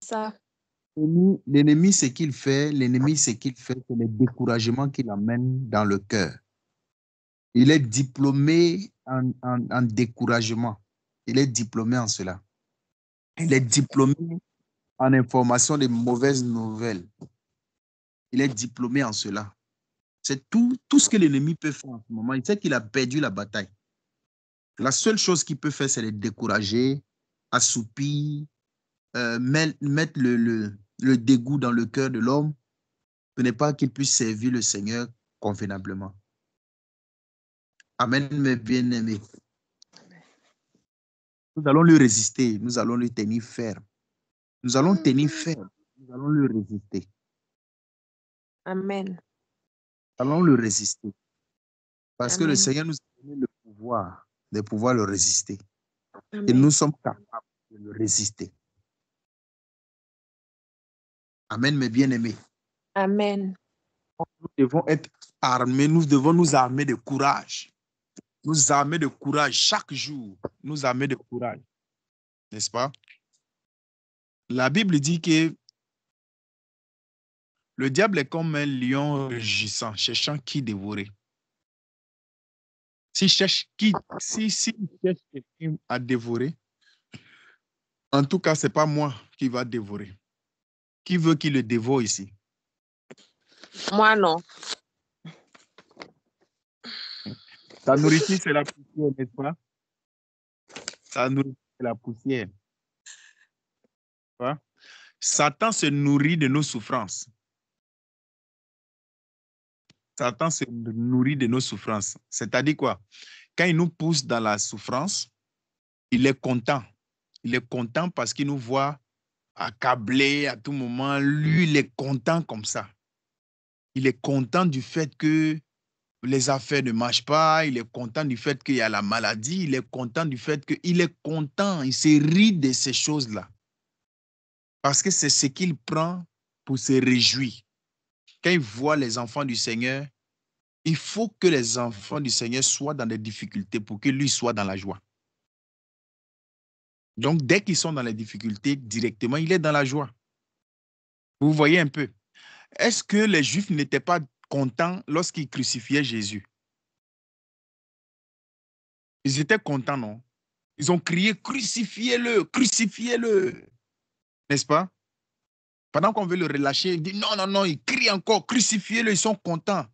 ça. L'ennemi, ce qu'il fait, c'est le découragement qu'il amène dans le cœur. Il est diplômé en découragement. Il est diplômé en cela. Il est diplômé en information de mauvaises nouvelles. Il est diplômé en cela. C'est tout ce que l'ennemi peut faire en ce moment. Il sait qu'il a perdu la bataille. La seule chose qu'il peut faire, c'est le décourager, assoupir, mettre le dégoût dans le cœur de l'homme, ce n'est pas qu'il puisse servir le Seigneur convenablement. Amen, mes bien-aimés. Nous allons lui résister, nous allons lui tenir ferme. Nous allons tenir ferme, nous allons lui résister. Amen. Nous allons lui résister. Parce que le Amen. Seigneur nous a donné le pouvoir de pouvoir le résister. Amen. Et nous sommes capables de le résister. Amen, mes bien-aimés. Amen. Nous devons être armés, nous devons nous armer de courage. Nous armer de courage chaque jour. Nous armer de courage. N'est-ce pas? La Bible dit que le diable est comme un lion rugissant, cherchant qui dévorer. S'il cherche quelqu'un à dévorer, en tout cas, ce n'est pas moi qui va dévorer. Qui veut qu'il le dévore ici? Moi, non. Sa nourriture, c'est la poussière, n'est-ce pas? Sa nourriture, c'est la poussière. Hein? Satan se nourrit de nos souffrances. Satan se nourrit de nos souffrances. C'est-à-dire quoi? Quand il nous pousse dans la souffrance, il est content. Il est content parce qu'il nous voit accablés à tout moment. Lui, il est content comme ça. Il est content du fait que les affaires ne marchent pas. Il est content du fait qu'il y a la maladie. Il est content du fait qu'il est content. Il se rit de ces choses-là. Parce que c'est ce qu'il prend pour se réjouir. Quand il voit les enfants du Seigneur, il faut que les enfants du Seigneur soient dans des difficultés pour que lui soit dans la joie. Donc, dès qu'ils sont dans les difficultés, directement, il est dans la joie. Vous voyez un peu. Est-ce que les Juifs n'étaient pas contents lorsqu'ils crucifiaient Jésus? Ils étaient contents, non? Ils ont crié, crucifiez-le, crucifiez-le. N'est-ce pas? Pendant qu'on veut le relâcher, ils disent non, non, non, ils crient encore, crucifiez-le, ils sont contents.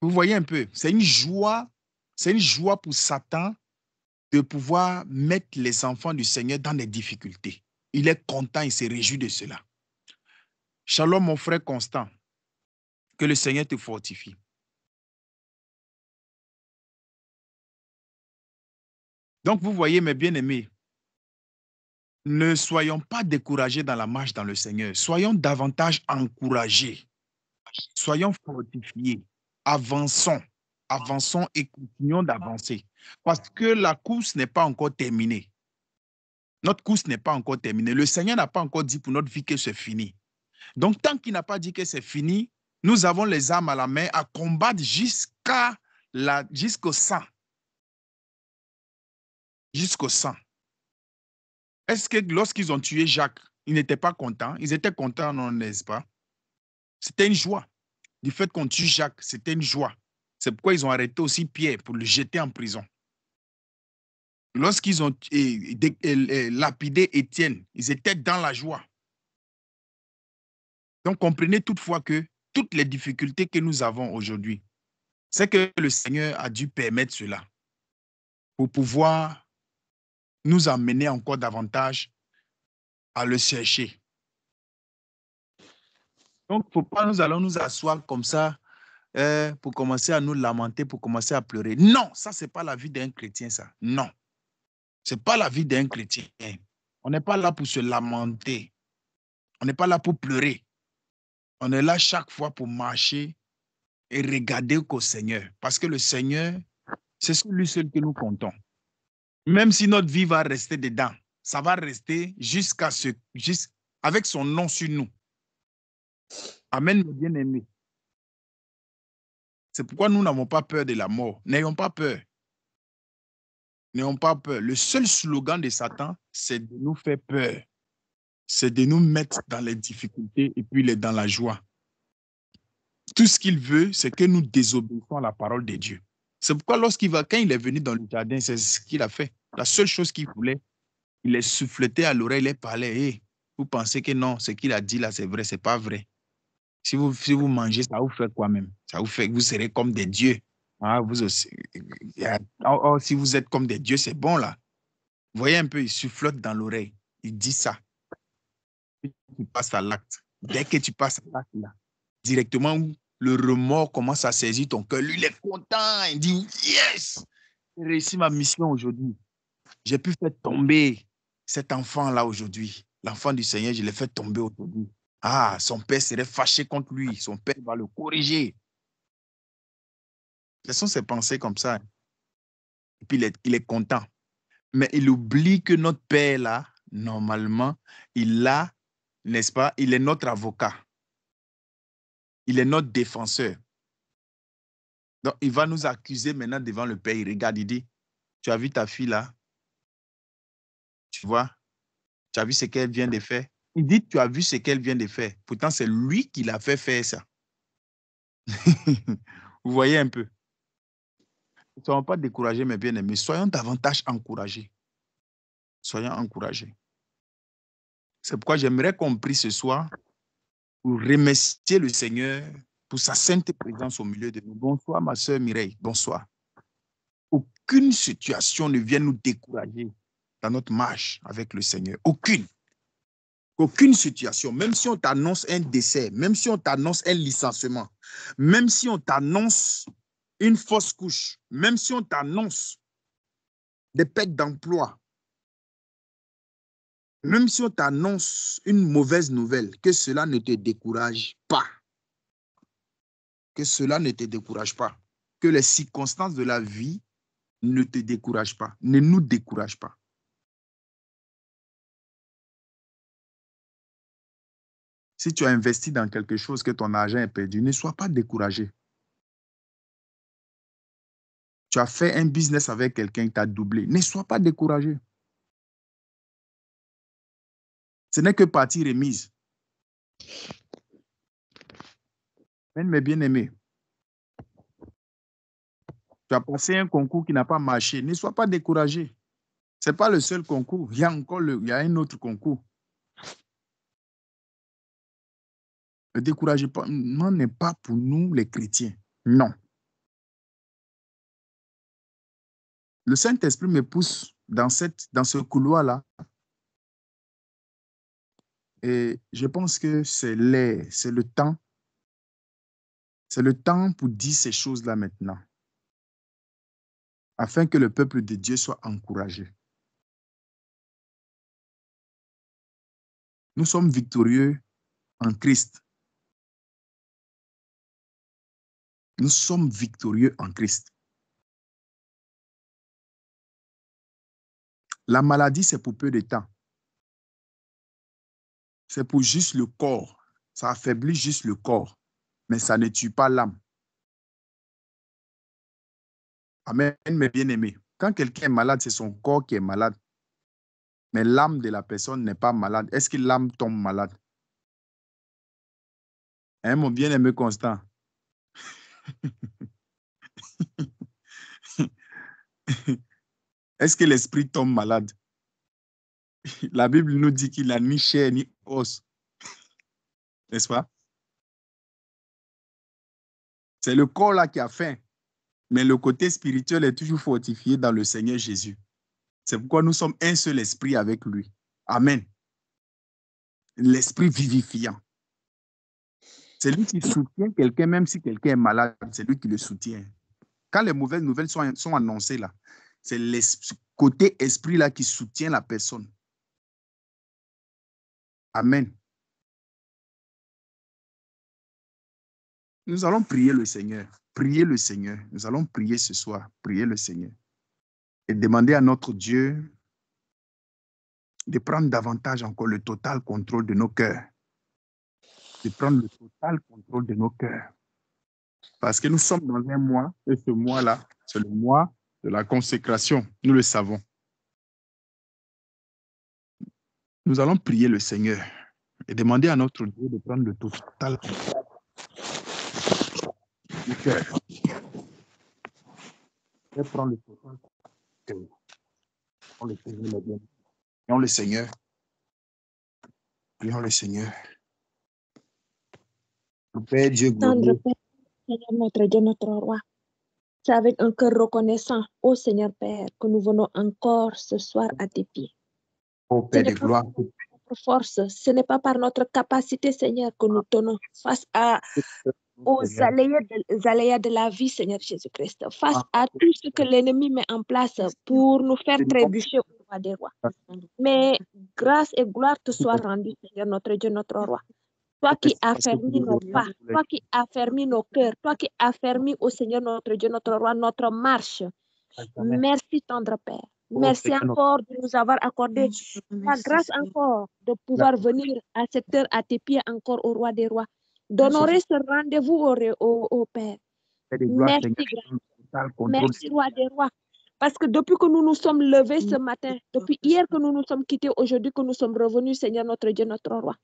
Vous voyez un peu, c'est une joie pour Satan de pouvoir mettre les enfants du Seigneur dans des difficultés. Il est content, il se réjouit de cela. Shalom, mon frère Constant, que le Seigneur te fortifie. Donc, vous voyez, mes bien-aimés, ne soyons pas découragés dans la marche dans le Seigneur. Soyons davantage encouragés. Soyons fortifiés. Avançons. Avançons et continuons d'avancer. Parce que la course n'est pas encore terminée. Notre course n'est pas encore terminée. Le Seigneur n'a pas encore dit pour notre vie que c'est fini. Donc, tant qu'il n'a pas dit que c'est fini, nous avons les armes à la main à combattre jusqu'au sang. Jusqu'au sang. Est-ce que lorsqu'ils ont tué Jacques, ils n'étaient pas contents? Ils étaient contents, non, n'est-ce pas? C'était une joie. Du fait qu'on tue Jacques, c'était une joie. C'est pourquoi ils ont arrêté aussi Pierre pour le jeter en prison. Lorsqu'ils ont lapidé Étienne, ils étaient dans la joie. Donc, comprenez toutefois que toutes les difficultés que nous avons aujourd'hui, c'est que le Seigneur a dû permettre cela pour pouvoir nous amener encore davantage à le chercher. Donc, il ne faut pas nous allons nous asseoir comme ça pour commencer à nous lamenter, pour commencer à pleurer. Non, ça, ce n'est pas la vie d'un chrétien, ça. Non. Ce n'est pas la vie d'un chrétien. On n'est pas là pour se lamenter. On n'est pas là pour pleurer. On est là chaque fois pour marcher et regarder qu'au Seigneur. Parce que le Seigneur, c'est celui seul que nous comptons. Même si notre vie va rester dedans, ça va rester avec son nom sur nous. Amen, mes bien-aimés. C'est pourquoi nous n'avons pas peur de la mort. N'ayons pas peur. N'ayons pas peur. Le seul slogan de Satan, c'est de nous faire peur. c'est de nous mettre dans les difficultés et puis il est dans la joie. Tout ce qu'il veut, c'est que nous désobéissons à la parole de Dieu. C'est pourquoi quand il est venu dans le jardin, c'est ce qu'il a fait. La seule chose qu'il voulait, il est souffleté à l'oreille, il parlait. Hey, vous pensez que non, ce qu'il a dit là, c'est vrai, c'est pas vrai. Si vous mangez, ça vous fait quoi même? Ça vous fait que vous serez comme des dieux. Ah, vous aussi. Si vous êtes comme des dieux, c'est bon là. Vous voyez un peu, il soufflote dans l'oreille. Il dit ça. Tu passes à l'acte. Dès que tu passes à l'acte là, directement, le remords commence à saisir ton cœur. Lui, il est content. Il dit, yes, j'ai réussi ma mission aujourd'hui. J'ai pu faire tomber cet enfant-là aujourd'hui. L'enfant du Seigneur, je l'ai fait tomber aujourd'hui. Ah, son père serait fâché contre lui. Son père va le corriger. Ce sont ses pensées comme ça. Et puis, il est content. Mais il oublie que notre père, là, normalement, n'est-ce pas, il est notre avocat. Il est notre défenseur. Donc, il va nous accuser maintenant devant le père. Il regarde, il dit, tu as vu ta fille là? Tu vois? Tu as vu ce qu'elle vient de faire? Il dit, tu as vu ce qu'elle vient de faire. Pourtant, c'est lui qui l'a fait faire ça. Vous voyez un peu? Ne soyons pas découragés, mes bien-aimés. Soyons davantage encouragés. Soyons encouragés. C'est pourquoi j'aimerais qu'on prie ce soir pour remercier le Seigneur pour sa sainte présence au milieu de nous. Bonsoir, ma sœur Mireille. Bonsoir. Aucune situation ne vient nous décourager dans notre marche avec le Seigneur. Aucune. Aucune situation. Même si on t'annonce un décès, même si on t'annonce un licenciement, même si on t'annonce une fausse couche, même si on t'annonce des pertes d'emploi, même si on t'annonce une mauvaise nouvelle, que cela ne te décourage pas. Que cela ne te décourage pas. Que les circonstances de la vie ne te découragent pas, ne nous découragent pas. Si tu as investi dans quelque chose que ton argent est perdu, ne sois pas découragé. Tu as fait un business avec quelqu'un qui t'a doublé, ne sois pas découragé. Ce n'est que partie remise. Mes bien-aimés, tu as passé un concours qui n'a pas marché, ne sois pas découragé. Ce n'est pas le seul concours, il y a un autre concours. Le découragement n'est pas pour nous les chrétiens. Non. Le Saint-Esprit me pousse dans ce couloir-là. Et je pense que c'est le temps. C'est le temps pour dire ces choses-là maintenant, afin que le peuple de Dieu soit encouragé. Nous sommes victorieux en Christ. Nous sommes victorieux en Christ. La maladie, c'est pour peu de temps. C'est pour juste le corps. Ça affaiblit juste le corps, mais ça ne tue pas l'âme. Amen, mes bien-aimés. Quand quelqu'un est malade, c'est son corps qui est malade. Mais l'âme de la personne n'est pas malade. Est-ce que l'âme tombe malade? Hein, mon bien-aimé Constant? Est-ce que l'esprit tombe malade? La Bible nous dit qu'il n'a ni chair ni os. N'est-ce pas? C'est le corps là qui a faim. Mais le côté spirituel est toujours fortifié dans le Seigneur Jésus. C'est pourquoi nous sommes un seul esprit avec lui. Amen. L'esprit vivifiant. C'est lui qui soutient quelqu'un, même si quelqu'un est malade, c'est lui qui le soutient. Quand les mauvaises nouvelles sont annoncées là, c'est le côté esprit là qui soutient la personne. Amen. Nous allons prier le Seigneur. Prier le Seigneur. Nous allons prier ce soir. Prier le Seigneur. Et demander à notre Dieu de prendre davantage encore le total contrôle de nos cœurs. De prendre le total contrôle de nos cœurs. Parce que nous sommes dans un mois, et ce mois-là, c'est le mois de la consécration. Nous le savons. Nous allons prier le Seigneur et demander à notre Dieu de prendre le total du cœur. De prendre le total du cœur. Prions le Seigneur. Prions le Seigneur. Père Dieu Tendre glorieux, Père, Seigneur notre Dieu, notre roi. C'est avec un cœur reconnaissant, ô Seigneur Père, que nous venons encore ce soir à tes pieds. ô Ce Père n'est de pas gloire, par notre force, ce n'est pas par notre capacité, Seigneur, que nous tenons face aux aléas de la vie, Seigneur Jésus-Christ, face à tout ce que l'ennemi met en place pour nous faire trébucher au roi des rois. Mais grâce et gloire te soient rendues, Seigneur notre Dieu, notre roi. Toi qui affermis nos pas, toi qui affermis nos cœurs, toi qui affermis au Seigneur notre Dieu, notre roi, notre marche. Merci, tendre Père. Merci encore de nous avoir accordé la grâce encore de pouvoir venir à cette heure à tes pieds encore au roi des rois. D'honorer ce rendez-vous au Père. Merci, merci, roi des rois. Parce que depuis que nous nous sommes levés ce matin, depuis hier que nous nous sommes quittés, aujourd'hui que nous sommes revenus, Seigneur notre Dieu, notre roi,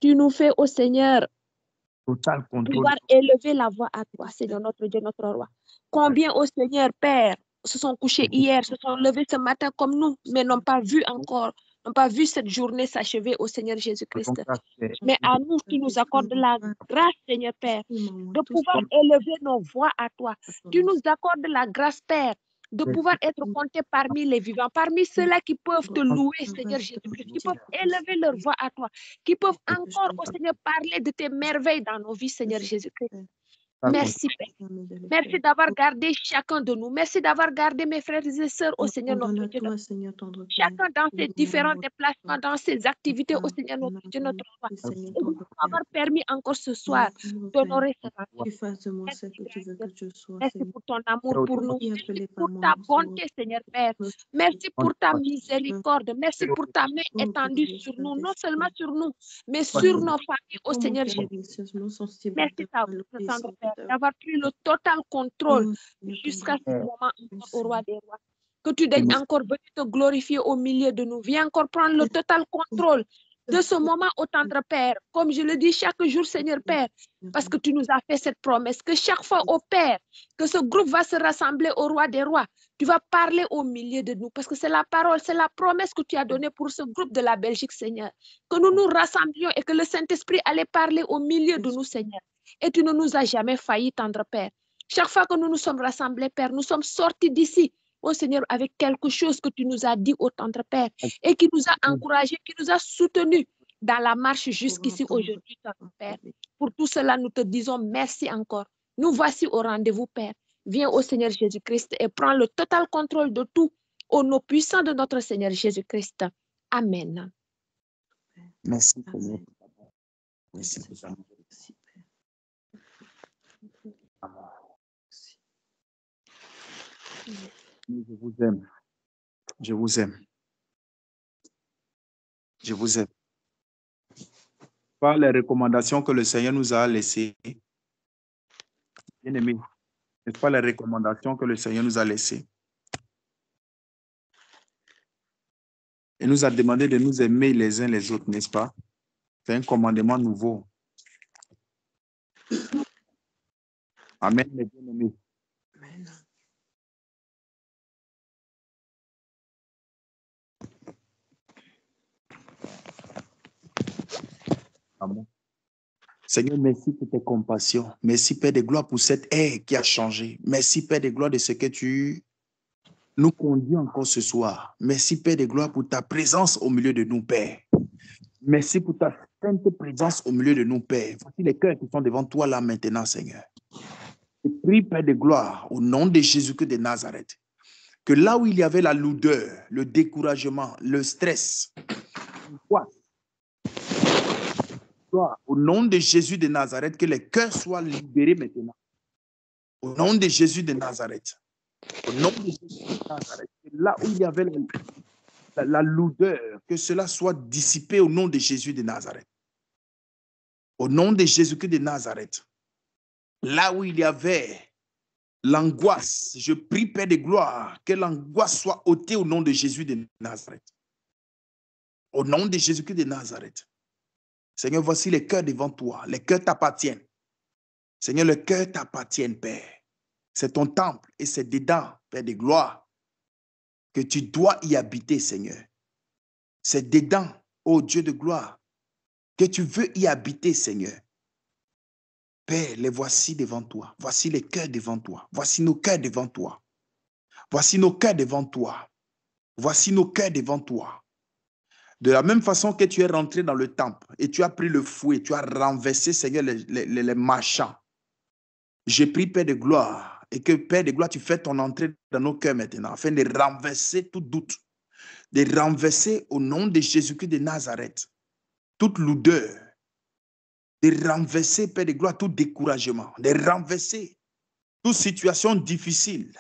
tu nous fais, au Seigneur, pouvoir élever la voix à toi, Seigneur notre Dieu, notre roi. Combien, au Seigneur, Père, se sont couchés hier, se sont levés ce matin comme nous, mais n'ont pas vu encore, n'ont pas vu cette journée s'achever au Seigneur Jésus-Christ. Mais à nous, tu nous accordes la grâce, Seigneur Père, de pouvoir élever nos voix à toi. Tu nous accordes la grâce, Père, de pouvoir être comptés parmi les vivants, parmi ceux-là qui peuvent te louer, Seigneur Jésus-Christ, qui peuvent élever leur voix à toi, qui peuvent encore, au Seigneur, parler de tes merveilles dans nos vies, Seigneur Jésus-Christ. Merci, Père. Merci d'avoir gardé chacun de nous. Merci d'avoir gardé mes frères et sœurs au Seigneur notre Dieu. Chacun dans ses différents déplacements, dans ses activités au Seigneur notre Dieu, notre roi. Et de nous avoir permis encore ce soir d'honorer ce rendez-vous. Merci pour ton amour pour nous. Merci pour ta bonté, Seigneur Père. Merci pour ta miséricorde. Merci pour ta main étendue sur nous, non seulement sur nous, mais sur nos familles au Seigneur Jésus. Merci, Tendre Père, d'avoir pris le total contrôle jusqu'à ce moment encore au roi des rois. Que tu daignes encore venir te glorifier au milieu de nous. Viens encore prendre le total contrôle de ce moment au tendre Père. Comme je le dis chaque jour, Seigneur Père, parce que tu nous as fait cette promesse, que chaque fois au Père, que ce groupe va se rassembler au roi des rois, tu vas parler au milieu de nous, parce que c'est la parole, c'est la promesse que tu as donnée pour ce groupe de la Belgique, Seigneur. Que nous nous rassemblions et que le Saint-Esprit allait parler au milieu de nous, Seigneur. Et tu ne nous as jamais failli, tendre Père. Chaque fois que nous nous sommes rassemblés, Père, nous sommes sortis d'ici, oh Seigneur, avec quelque chose que tu nous as dit, au tendre Père, et qui nous a encouragés, qui nous a soutenus dans la marche jusqu'ici aujourd'hui, tendre Père. Pour tout cela, nous te disons merci encore. Nous voici au rendez-vous, Père. Viens au Seigneur Jésus-Christ et prends le total contrôle de tout au nom puissant de notre Seigneur Jésus-Christ. Amen. Merci, Seigneur. Merci, Père. Je vous aime. Je vous aime. Je vous aime. Par les recommandations que le Seigneur nous a laissées, bien aimé, n'est-ce pas les recommandations que le Seigneur nous a laissées? Il nous a demandé de nous aimer les uns les autres, n'est-ce pas? C'est un commandement nouveau. Amen, mes bien-aimés. Amen. Amen. Seigneur, merci pour tes compassions. Merci, Père de gloire, pour cette ère qui a changé. Merci, Père de gloire, de ce que tu nous conduis encore ce soir. Merci, Père de gloire, pour ta présence au milieu de nous, Père. Merci pour ta sainte présence au milieu de nous, Père. Voici les cœurs qui sont devant toi là maintenant, Seigneur. Je prie, Père de gloire, au nom de Jésus-Christ de Nazareth, que là où il y avait la lourdeur, le découragement, le stress, au nom de Jésus de Nazareth, que les cœurs soient libérés maintenant. Au nom de Jésus de Nazareth. Au nom de Jésus de Nazareth. Là où il y avait la lourdeur, que cela soit dissipé au nom de Jésus de Nazareth. Au nom de Jésus-Christ de Nazareth. Là où il y avait l'angoisse, je prie, Père de gloire, que l'angoisse soit ôtée au nom de Jésus de Nazareth. Au nom de Jésus-Christ de Nazareth. Seigneur, voici les cœurs devant toi. Les cœurs t'appartiennent. Seigneur, le cœur t'appartient, Père. C'est ton temple et c'est dedans, Père de gloire, que tu dois y habiter, Seigneur. C'est dedans, ô Dieu de gloire, que tu veux y habiter, Seigneur. Père, les voici devant toi. Voici les cœurs devant toi. Voici nos cœurs devant toi. Voici nos cœurs devant toi. Voici nos cœurs devant toi. De la même façon que tu es rentré dans le temple et tu as pris le fouet, tu as renversé, Seigneur, les marchands. J'ai pris, Père de gloire, et que, Père de gloire, tu fais ton entrée dans nos cœurs maintenant, afin de renverser tout doute, de renverser au nom de Jésus-Christ de Nazareth toute lourdeur, de renverser, Père de gloire, tout découragement, de renverser toute situation difficile.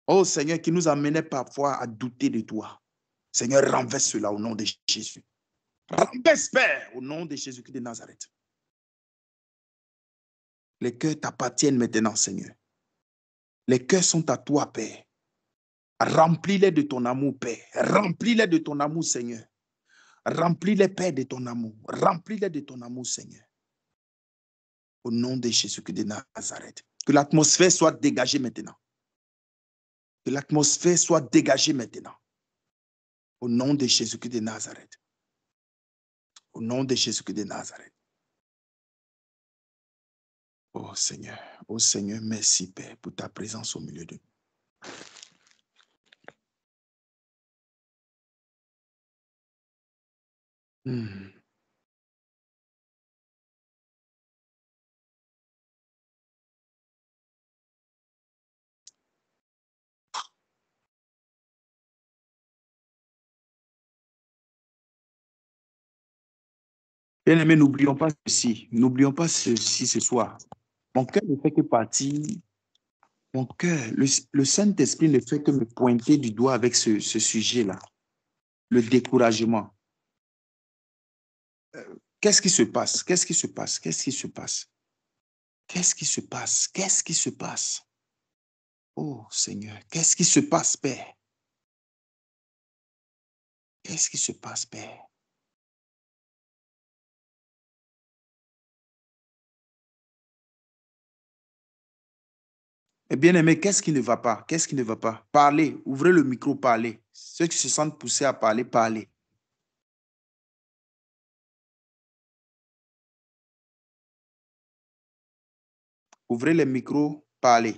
Oh Seigneur, qui nous amenait parfois à douter de toi. Seigneur, renverse cela au nom de Jésus. Renverse, Père, au nom de Jésus-Christ de Nazareth. Les cœurs t'appartiennent maintenant, Seigneur. Les cœurs sont à toi, Père. Remplis-les de ton amour, Père. Remplis-les de ton amour, Seigneur. Remplis-les, Père, de ton amour. Remplis-les de ton amour, Seigneur. Au nom de Jésus-Christ de Nazareth. Que l'atmosphère soit dégagée maintenant. Que l'atmosphère soit dégagée maintenant. Au nom de Jésus-Christ de Nazareth. Au nom de Jésus-Christ de Nazareth. Oh Seigneur, merci, Père, pour ta présence au milieu de nous. Bien-aimés, n'oublions pas ceci ce soir. Mon cœur ne fait que partir. Mon cœur, le Saint-Esprit ne fait que me pointer du doigt avec ce sujet-là. Le découragement. Qu'est-ce qui se passe? Qu'est-ce qui se passe? Qu'est-ce qui se passe? Qu'est-ce qui se passe? Qu'est-ce qui se passe? Oh Seigneur, qu'est-ce qui se passe, Père? Qu'est-ce qui se passe, Père? Eh bien aimé, qu'est-ce qui ne va pas? Qu'est-ce qui ne va pas? Parlez, ouvrez le micro, parlez. Ceux qui se sentent poussés à parler, parlez. Ouvrez les micros, parlez.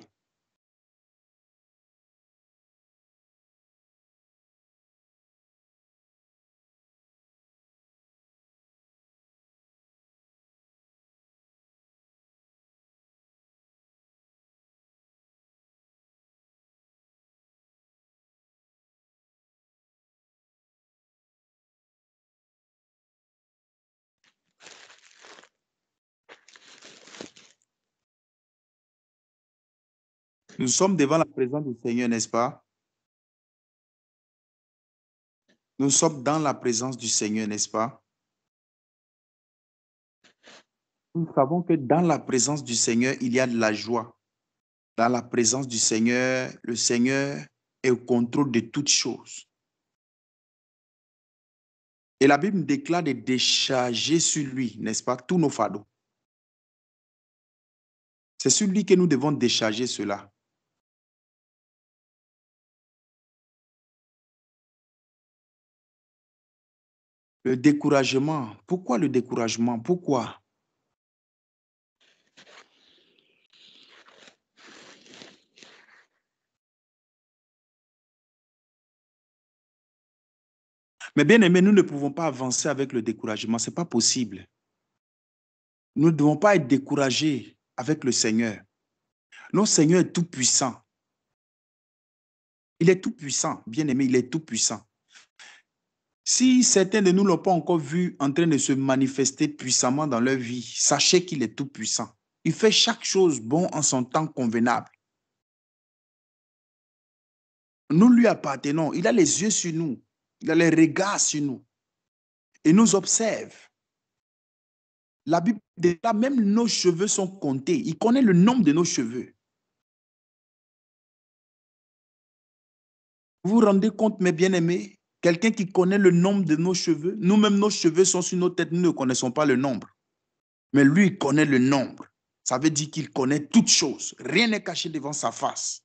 Nous sommes devant la présence du Seigneur, n'est-ce pas? Nous sommes dans la présence du Seigneur, n'est-ce pas? Nous savons que dans la présence du Seigneur, il y a de la joie. Dans la présence du Seigneur, le Seigneur est au contrôle de toutes choses. Et la Bible déclare de décharger sur lui, n'est-ce pas, tous nos fardeaux. C'est sur lui que nous devons décharger cela. Le découragement. Pourquoi le découragement? Pourquoi? Mais bien aimé, nous ne pouvons pas avancer avec le découragement. Ce n'est pas possible. Nous ne devons pas être découragés avec le Seigneur. Notre Seigneur est tout puissant. Il est tout puissant, bien aimé, il est tout puissant. Si certains de nous ne l'ont pas encore vu en train de se manifester puissamment dans leur vie, sachez qu'il est tout puissant. Il fait chaque chose bon en son temps convenable. Nous lui appartenons. Il a les yeux sur nous. Il a les regards sur nous. Il nous observe. La Bible dit que même nos cheveux sont comptés. Il connaît le nombre de nos cheveux. Vous vous rendez compte, mes bien-aimés, Quelqu'un qui connaît le nombre de nos cheveux. Nous-mêmes, nos cheveux sont sur nos têtes. Nous ne connaissons pas le nombre. Mais lui, il connaît le nombre. Ça veut dire qu'il connaît toutes choses. Rien n'est caché devant sa face.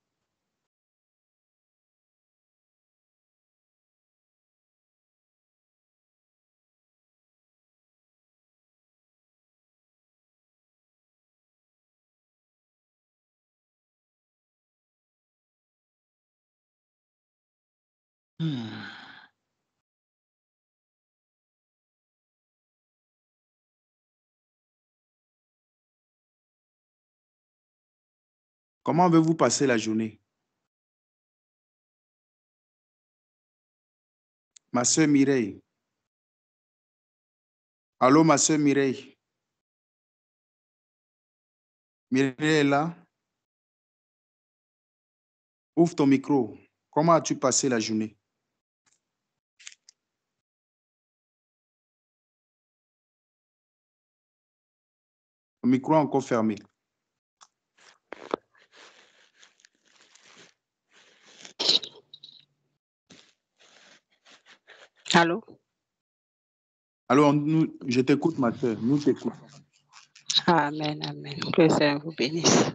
Comment avez-vous passé la journée? Ma soeur Mireille. Allô, ma soeur Mireille. Mireille est là? Ouvre ton micro. Comment as-tu passé la journée? Le micro est encore fermé. Allô? Alors, je t'écoute, ma soeur. Nous t'écoutons. Amen, amen. Que le Seigneur vous bénisse.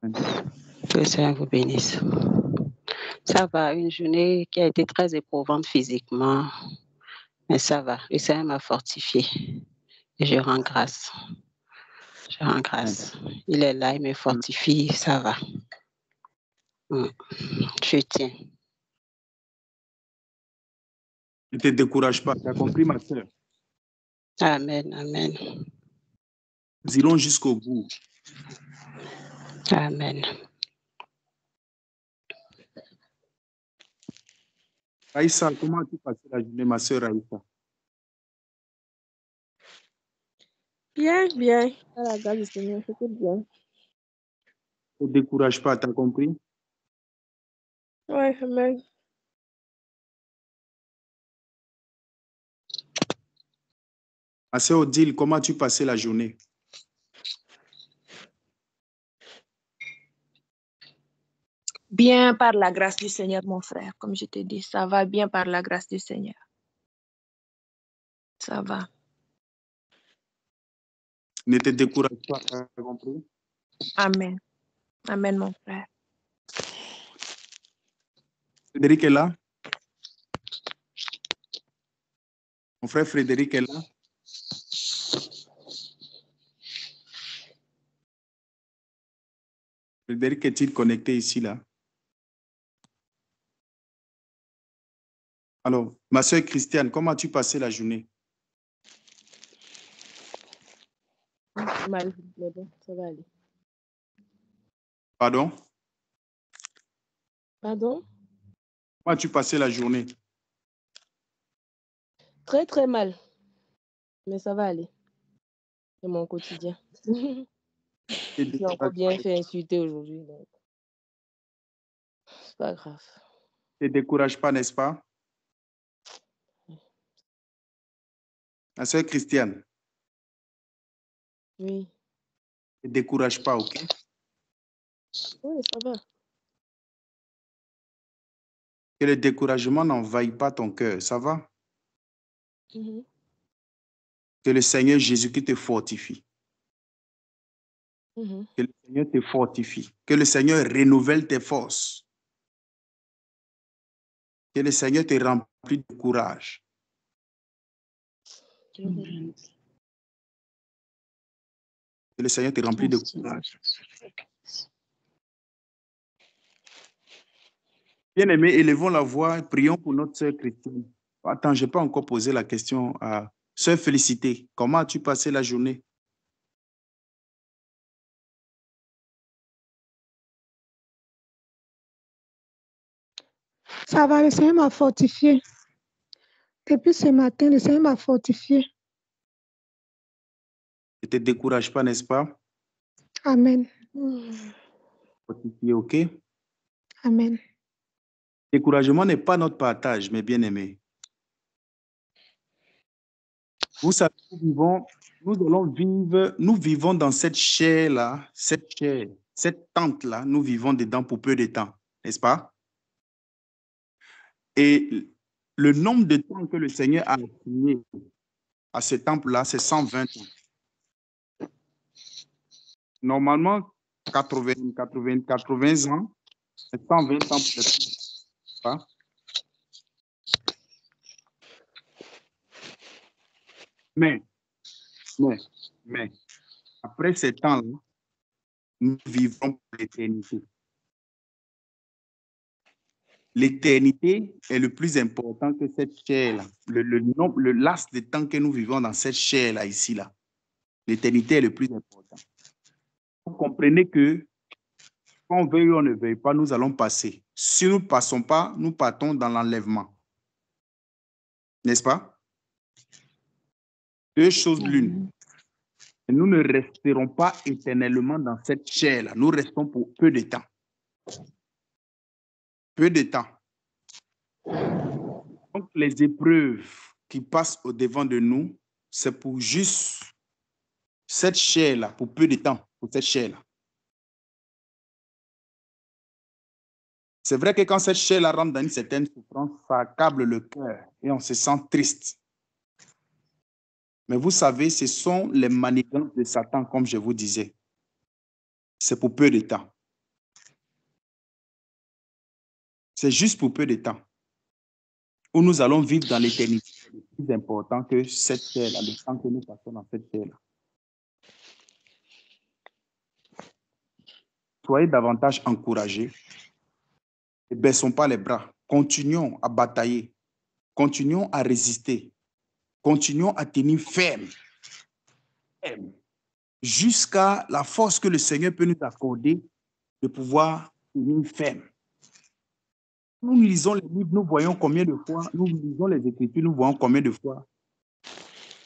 Que le Seigneur vous bénisse. Ça va, une journée qui a été très éprouvante physiquement, mais ça va. Le Seigneur m'a fortifié et je rends grâce. Je rends grâce. Il est là, il me fortifie, ça va. Je tiens. Ne te décourage pas. Tu as compris, ma soeur? Amen, amen. Nous irons jusqu'au bout. Amen. Raïssa, comment as-tu passé la journée, ma soeur Raïssa? Bien, bien. À la grâce du Seigneur, c'était bien. Ne te décourage pas, tu as compris? Ouais, amen. Ma soeur Odile, comment as-tu passé la journée? Bien par la grâce du Seigneur, mon frère. Comme je t'ai dit, ça va bien par la grâce du Seigneur. Ça va. Ne te décourage pas, tu as compris? Amen. Amen, mon frère. Frédéric est là? Mon frère Frédéric est là? Frédéric est-il connecté ici, là? Alors, ma soeur Christiane, comment as-tu passé la journée? Mal, mais bon, ça va aller. Pardon? Pardon? Comment as-tu passé la journée? Très, très mal. Mais ça va aller. C'est mon quotidien. J'ai encore bien fait insulter aujourd'hui. Donc... c'est pas grave. Ne te décourage pas, n'est-ce pas? Ma soeur Christiane, Oui. ne te décourage pas, ok? Oui, ça va. Que le découragement n'envahisse pas ton cœur, ça va? Mhm. Que le Seigneur Jésus-Christ te fortifie. Mhm. Que le Seigneur te fortifie. Que le Seigneur renouvelle tes forces. Que le Seigneur te remplit de courage. Mhm. Que le Seigneur te remplit de courage. Bien-aimés, élevons la voix, prions pour notre sœur Christine. Attends, je n'ai pas encore posé la question à sœur Félicité. Comment as-tu passé la journée? Ça va, le Seigneur m'a fortifié. Depuis ce matin, le Seigneur m'a fortifié. Ne te décourage pas, n'est-ce pas? Amen. Fortifié, ok? Amen. Découragement n'est pas notre partage, mes bien-aimés. Vous savez, nous vivons dans cette chair-là, cette tente-là, nous vivons dedans pour peu de temps, n'est-ce pas? Et Le nombre de temps que le Seigneur a assigné à ce temple-là, c'est 120 ans. Normalement, 80 ans, c'est 120 ans pour le peuple. Mais, après ces temps-là, nous vivrons pour l'éternité. L'éternité est le plus important que cette chair-là. Le laps de temps que nous vivons dans cette chair-là, ici-là. L'éternité est le plus important. Vous comprenez que, quand on veuille ou on ne veuille pas, nous allons passer. Si nous ne passons pas, nous partons dans l'enlèvement. N'est-ce pas? Deux choses l'une. Nous ne resterons pas éternellement dans cette chair-là. Nous restons pour peu de temps. Peu de temps. Donc, les épreuves qui passent au-devant de nous, c'est pour juste cette chair-là, pour peu de temps, pour cette chair-là. C'est vrai que quand cette chair-là rentre dans une certaine souffrance, ça accable le cœur et on se sent triste. Mais vous savez, ce sont les manigances de Satan, comme je vous disais. C'est pour peu de temps. C'est juste pour peu de temps. Où nous allons vivre dans l'éternité. C'est le plus important que cette chair-là, le temps que nous passons dans cette chair-là. Soyez davantage encouragés. Ne baissons pas les bras. Continuons à batailler. Continuons à résister. Continuons à tenir ferme. Jusqu'à la force que le Seigneur peut nous accorder de pouvoir tenir ferme. Nous lisons les livres, nous voyons combien de fois, nous lisons les Écritures, nous voyons combien de fois,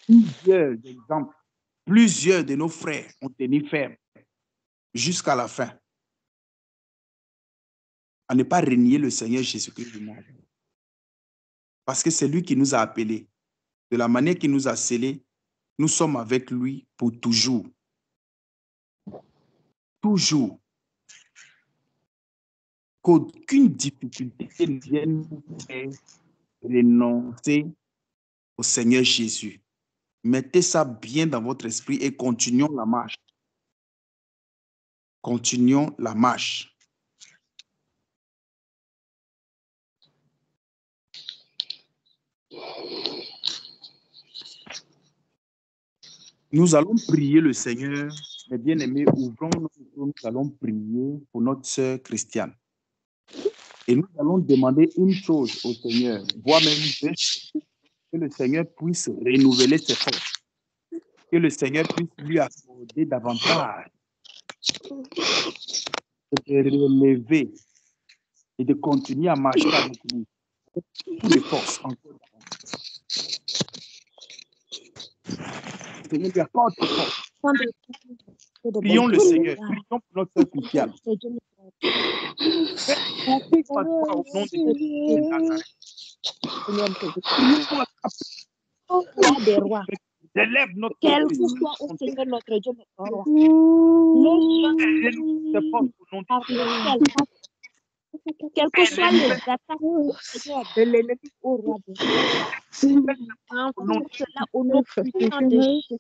plusieurs exemples, plusieurs de nos frères ont tenu ferme jusqu'à la fin. À ne pas renier le Seigneur Jésus-Christ du monde. Parce que c'est lui qui nous a appelés. De la manière qu'il nous a scellés, nous sommes avec lui pour toujours. Toujours. Qu'aucune difficulté ne vienne nous faire renoncer au Seigneur Jésus. Mettez ça bien dans votre esprit et continuons la marche. Continuons la marche. Nous allons prier le Seigneur. Mes bien-aimés, ouvrons nos yeux, nous allons prier pour notre sœur Christiane. Et nous allons demander une chose au Seigneur, voire même que le Seigneur puisse renouveler ses forces, que le Seigneur puisse lui accorder davantage de se relever et de continuer à marcher avec lui. Toutes les forces encore. Le Seigneur lui accorde ses forces. Prions le Seigneur, prions pour notre sœur Christiane. Au nom de des rois. Élève notre Quel que soit au Seigneur notre Dieu, notre roi. Quelles que soient les attaques de l'ennemi au roi de cela au nom puissant de Jésus.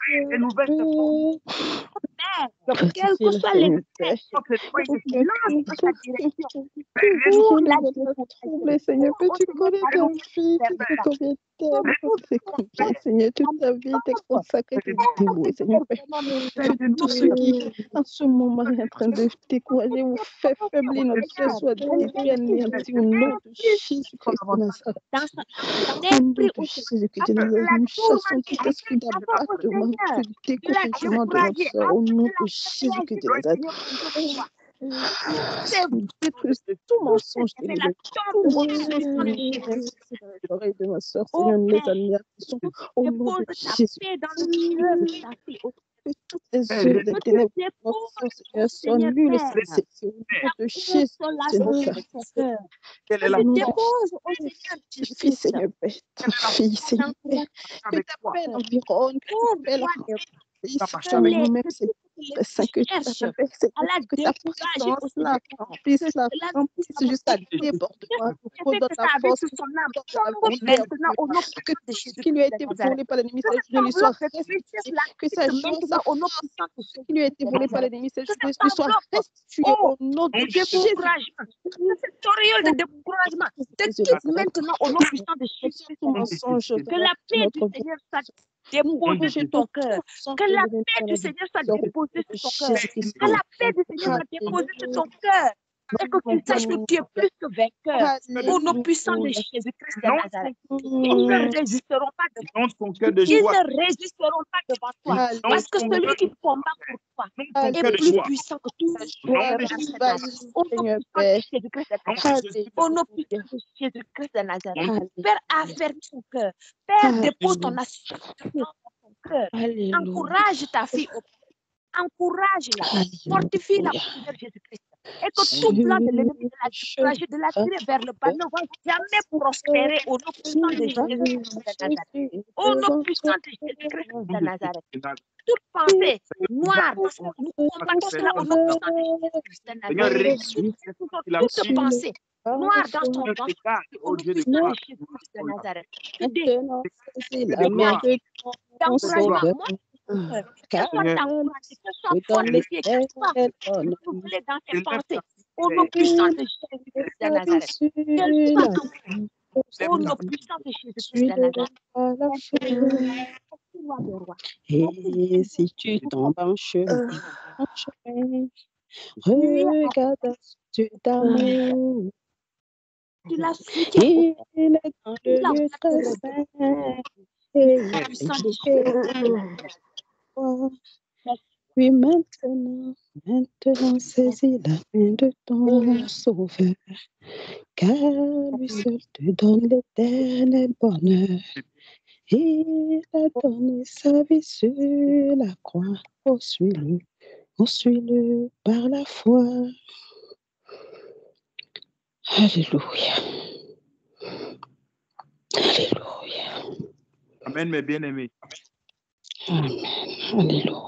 Quelles que soient les flèches qui lancent dans ta direction, pour la trouble, Seigneur, que tu connais ta vie, tu sais combien t'aimes, c'est combien, Seigneur, toute ta vie t'es consacrée, t'es dévouée, Seigneur, que tout ce qui, en ce moment, est en train de décourager ou fait faiblir notre foi soit détruit, anéanti au nom de Jésus-Christ de Nazareth. Au nom de Jésus-Christ de Nazareth, nous chassons tout esprit d'abattement, tout découragement de notre soeur, au nom de Jésus-Christ de Nazareth. Nous détruisons tout mensonge de l'ennemi, tout mensonge de l'ennemi dans les oreilles de ma soeur, Seigneur, nous les admirations au nom de Jésus. Que toutes les œuvres des ténèbres de notre soeur, Seigneur, soient nulles, c'est au nom de Jésus de Nazareth. Quelle est la Fille, Seigneur, Père, ta fille, Seigneur, Père, que ta paix l'environne, que ta paix la avec nous-mêmes, c'est Esprit Saint, que tu cherche appelles, Seigneur, à la que ta décourager présence là remplisse jusqu'à débordement, nous fait donne que la ça avait force, sur qui son nous âme. donne de la Tombe vigueur, maintenant au nom que puissant de tout ce Jésus qui lui a de été Nazareth. volé par l'ennemi, Que cette cette journée lui soit enveloppe de restitué, richesse la que sa quitte joie, sa maintenant au nom force, puissant de tout ce Jésus qui lui a été de volé par Nazareth. l'ennemi, cette Que journée cette lui soit enveloppe, restitué oh, au nom de de Jésus. découragement, que cette auréole de découragement te Jésus quitte Nazareth. maintenant au nom puissant de Jésus de Tout Nazareth. mensonge Que la paix du Seigneur soit déposée sur ton cœur. Que la paix du Seigneur soit déposée sur ton cœur. Que la paix du Seigneur soit déposée sur ton cœur. Et que tu saches que tu es plus que vainqueur. Au nom puissant de Jésus-Christ de Nazareth. Ils ne résisteront pas devant toi. ton cœur de Ils joie. ne résisteront pas devant toi. Parce que celui qui combat pour toi Ton est cœur de plus joie. puissant que tout ce qui Joie, est au nom Seigneur puissant de Père. Jésus-Christ de Nazareth. Au nom puissant de Jésus-Christ de Nazareth. Père, affermis ton cœur. Père, dépose ton assurance dans ton cœur. Encourage ta fille. Encourage-la. Fortifie-la, Seigneur Jésus-Christ. Et que tout plan de l'ennemi de la décourager, de la tirer vers le bas, ne va jamais prospérer au nom puissant de Jésus-Christ de Nazareth. Au nom puissant de Jésus-Christ de Nazareth. Toute pensée noire, parce que nous combattons cela au nom puissant de Jésus-Christ de Nazareth. Toute pensée noire dans ton ventre, au nom puissant de Jésus-Christ de Nazareth. D'encouragement, moi, qu'elle soit encouragée, qu'elle soit fortifiée, qu'elle soit renouvelée dans ses pensées. Au nom puissant de Jésus-Christ de Nazareth. Qu'elle soit encouragée. Au nom puissant de Jésus-Christ de Nazareth. Et si tu tombes en chemin, regarde sur ta main. Tu la soutiens. Il est dans le lieu très saint. Oui, maintenant, saisis la main de ton sauveur, car lui seul te donne l'éternel bonheur. Il a donné sa vie sur la croix. Oh, suis-le par la foi. Alléluia. Alléluia. Amen, mes bien-aimés. Amen. Alléluia.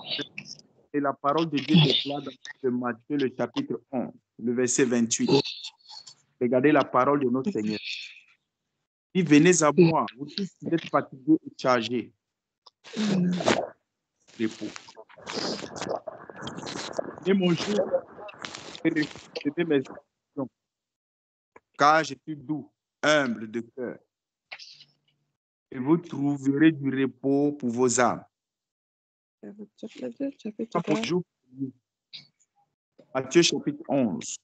Et la parole de Dieu déclare dans Matthieu, le chapitre 11, le verset 28. Regardez la parole de notre Seigneur. « Venez à moi, vous tous qui êtes fatigués et chargés. » Repos. Et mon jour, et recevez mes instructions, car je suis doux, humble de cœur, et vous trouverez du repos pour vos âmes. Matthieu chapitre 11,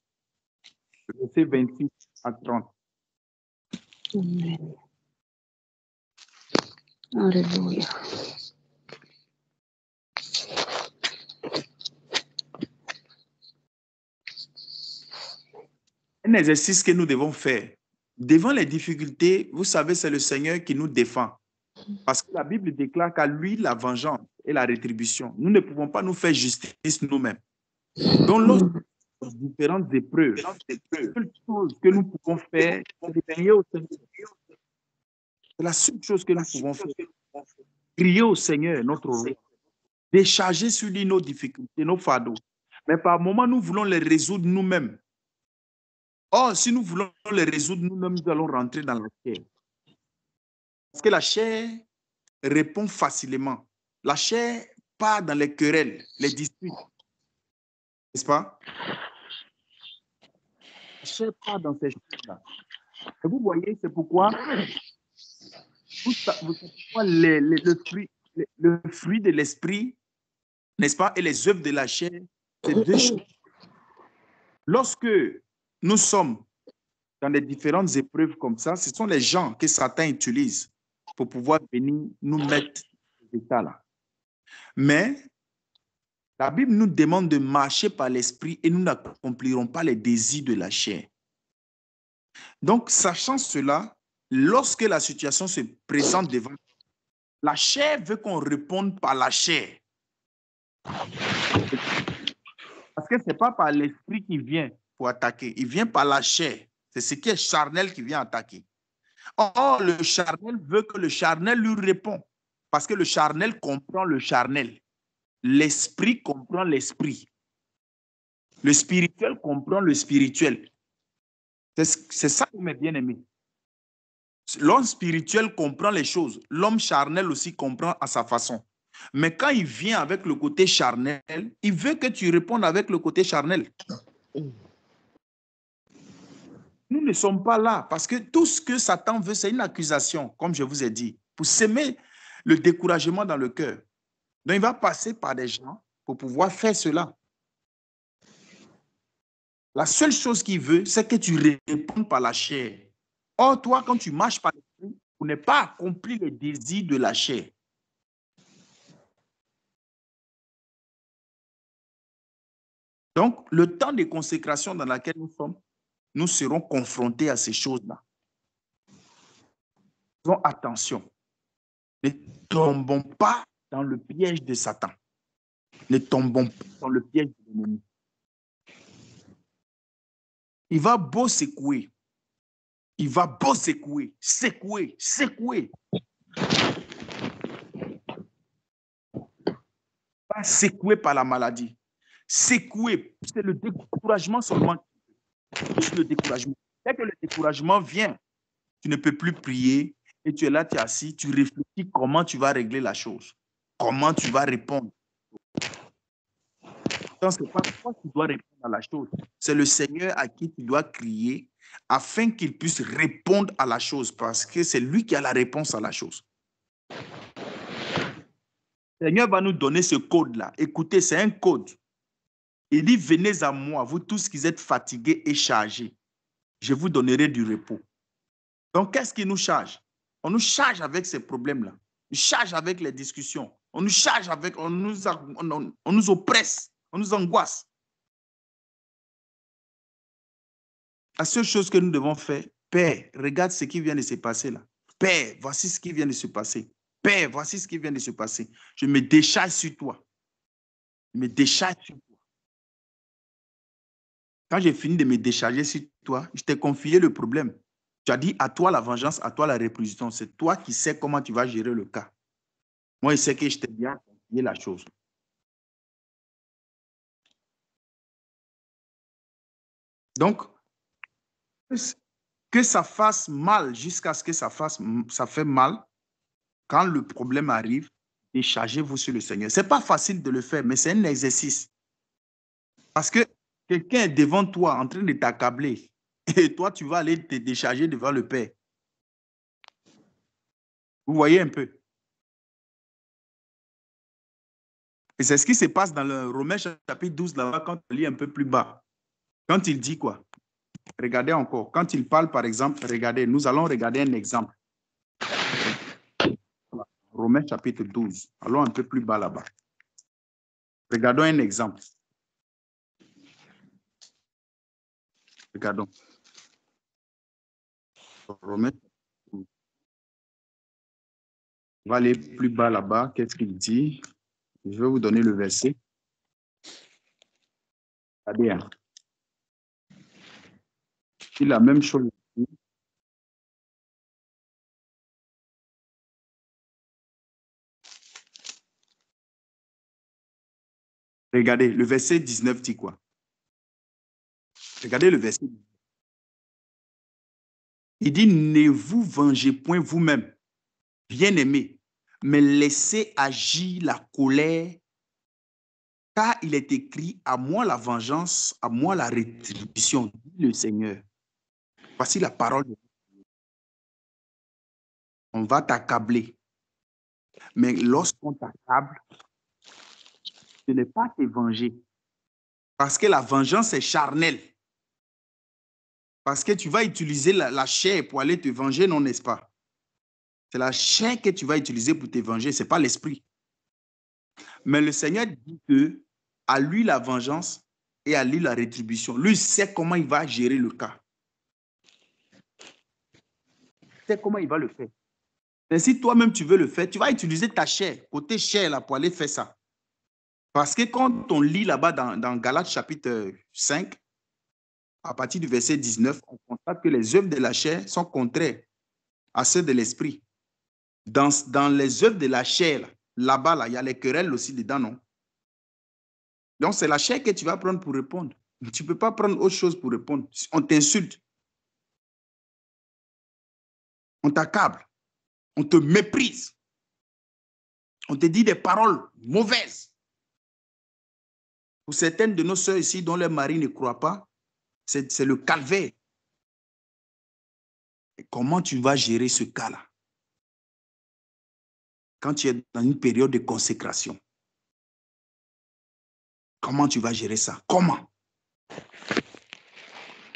verset 28 à 30. Amen. Alléluia. Un exercice que nous devons faire. Devant les difficultés, vous savez, c'est le Seigneur qui nous défend. Parce que la Bible déclare qu'à lui, la vengeance et la rétribution. Nous ne pouvons pas nous faire justice nous-mêmes. Donc, lorsque différentes épreuves, la seule chose que nous pouvons faire, c'est de crier au Seigneur. C'est la seule chose que nous pouvons faire. Crier au Seigneur, notre roi. Décharger sur lui nos difficultés, nos fardeaux. Mais par moments, nous voulons les résoudre nous-mêmes. Or, si nous voulons les résoudre nous-mêmes, nous allons rentrer dans la chair. Parce que la chair répond facilement. La chair part dans les querelles, les disputes. N'est-ce pas? La chair part dans ces choses-là. Et vous voyez, c'est pourquoi le fruit de l'esprit, n'est-ce pas, et les œuvres de la chair, c'est deux choses. Lorsque nous sommes dans les différentes épreuves comme ça, ce sont les gens que Satan utilise pour pouvoir venir nous mettre dans cet état-là. Mais la Bible nous demande de marcher par l'esprit et nous n'accomplirons pas les désirs de la chair. Donc, sachant cela, lorsque la situation se présente devant, la chair veut qu'on réponde par la chair. Parce que ce n'est pas par l'esprit qui vient pour attaquer, il vient par la chair. C'est ce qui est charnel qui vient attaquer. Or, le charnel veut que le charnel lui réponde. Parce que le charnel comprend le charnel. l'esprit comprend l'esprit. Le spirituel comprend le spirituel. C'est ça, mes bien-aimés. L'homme spirituel comprend les choses. L'homme charnel aussi comprend à sa façon. Mais quand il vient avec le côté charnel, il veut que tu répondes avec le côté charnel. Nous ne sommes pas là parce que tout ce que Satan veut, c'est une accusation, comme je vous ai dit, pour semer le découragement dans le cœur. Donc, il va passer par des gens pour pouvoir faire cela. La seule chose qu'il veut, c'est que tu répondes par la chair. Or, toi, quand tu marches par l'esprit, tu n'as pas accompli les désirs de la chair. Donc, le temps de consécration dans lequel nous sommes, nous serons confrontés à ces choses-là. Faisons attention. Ne tombons pas dans le piège de Satan. Ne tombons pas dans le piège de l'ennemi. Il va beau secouer. Il va beau secouer, secouer, secouer. Pas secouer par la maladie. Secouer, c'est le découragement seulement. Le découragement. Dès que le découragement vient, tu ne peux plus prier et tu es là, tu es assis, tu réfléchis comment tu vas régler la chose, comment tu vas répondre. Donc, ce n'est pas toi qui dois répondre à la chose, c'est le Seigneur à qui tu dois crier afin qu'il puisse répondre à la chose parce que c'est lui qui a la réponse à la chose. Le Seigneur va nous donner ce code-là. Écoutez, c'est un code. Il dit, venez à moi, vous tous qui êtes fatigués et chargés. Je vous donnerai du repos. Donc, qu'est-ce qui nous charge? On nous charge avec ces problèmes-là. On nous charge avec les discussions. On nous charge avec, on nous oppresse, on nous angoisse. La seule chose que nous devons faire, Père, regarde ce qui vient de se passer là. Père, voici ce qui vient de se passer. Père, voici ce qui vient de se passer. Je me décharge sur toi. Je me décharge sur toi. Quand j'ai fini de me décharger sur toi, je t'ai confié le problème. Tu as dit à toi la vengeance, à toi la réposition. C'est toi qui sais comment tu vas gérer le cas. Moi, je sais que je t'ai bien confié la chose. Donc, que ça fasse mal jusqu'à ce que ça fait mal, quand le problème arrive, déchargez-vous sur le Seigneur. Ce n'est pas facile de le faire, mais c'est un exercice. Parce que quelqu'un est devant toi en train de t'accabler et toi, tu vas aller te décharger devant le Père. Vous voyez un peu? Et c'est ce qui se passe dans le Romains chapitre 12, là-bas, quand on lit un peu plus bas. Quand il dit quoi? Regardez encore. Quand il parle, par exemple, regardez, nous allons regarder un exemple. Romains chapitre 12. Allons un peu plus bas là-bas. Regardons un exemple. Regardons. Romains. On va aller plus bas là-bas. Qu'est-ce qu'il dit? Je vais vous donner le verset. Regardez. Hein. C'est la même chose. Regardez, le verset 19 dit quoi? Regardez le verset 19. Il dit, ne vous vengez point vous-même, bien-aimés, mais laissez agir la colère, car il est écrit, à moi la vengeance, à moi la rétribution, dit le Seigneur. Voici la parole de Dieu. On va t'accabler. Mais lorsqu'on t'accable, ce n'est pas te venger. Parce que la vengeance est charnelle. Parce que tu vas utiliser la chair pour aller te venger, non, n'est-ce pas? C'est la chair que tu vas utiliser pour te venger, ce n'est pas l'esprit. Mais le Seigneur dit que à lui la vengeance et à lui la rétribution. Lui sait comment il va gérer le cas. Il sait comment il va le faire. Mais si toi-même tu veux le faire, tu vas utiliser ta chair, côté chair là, pour aller faire ça. Parce que quand on lit là-bas dans Galates chapitre 5, à partir du verset 19, on constate que les œuvres de la chair sont contraires à ceux de l'esprit. Dans les œuvres de la chair, là-bas, là, il y a les querelles aussi dedans, non? Donc, c'est la chair que tu vas prendre pour répondre. Tu ne peux pas prendre autre chose pour répondre. On t'insulte. On t'accable. On te méprise. On te dit des paroles mauvaises. Pour certaines de nos sœurs ici dont leur mari ne croit pas, c'est le calvaire. Et comment tu vas gérer ce cas-là? Quand tu es dans une période de consécration, comment tu vas gérer ça? Comment?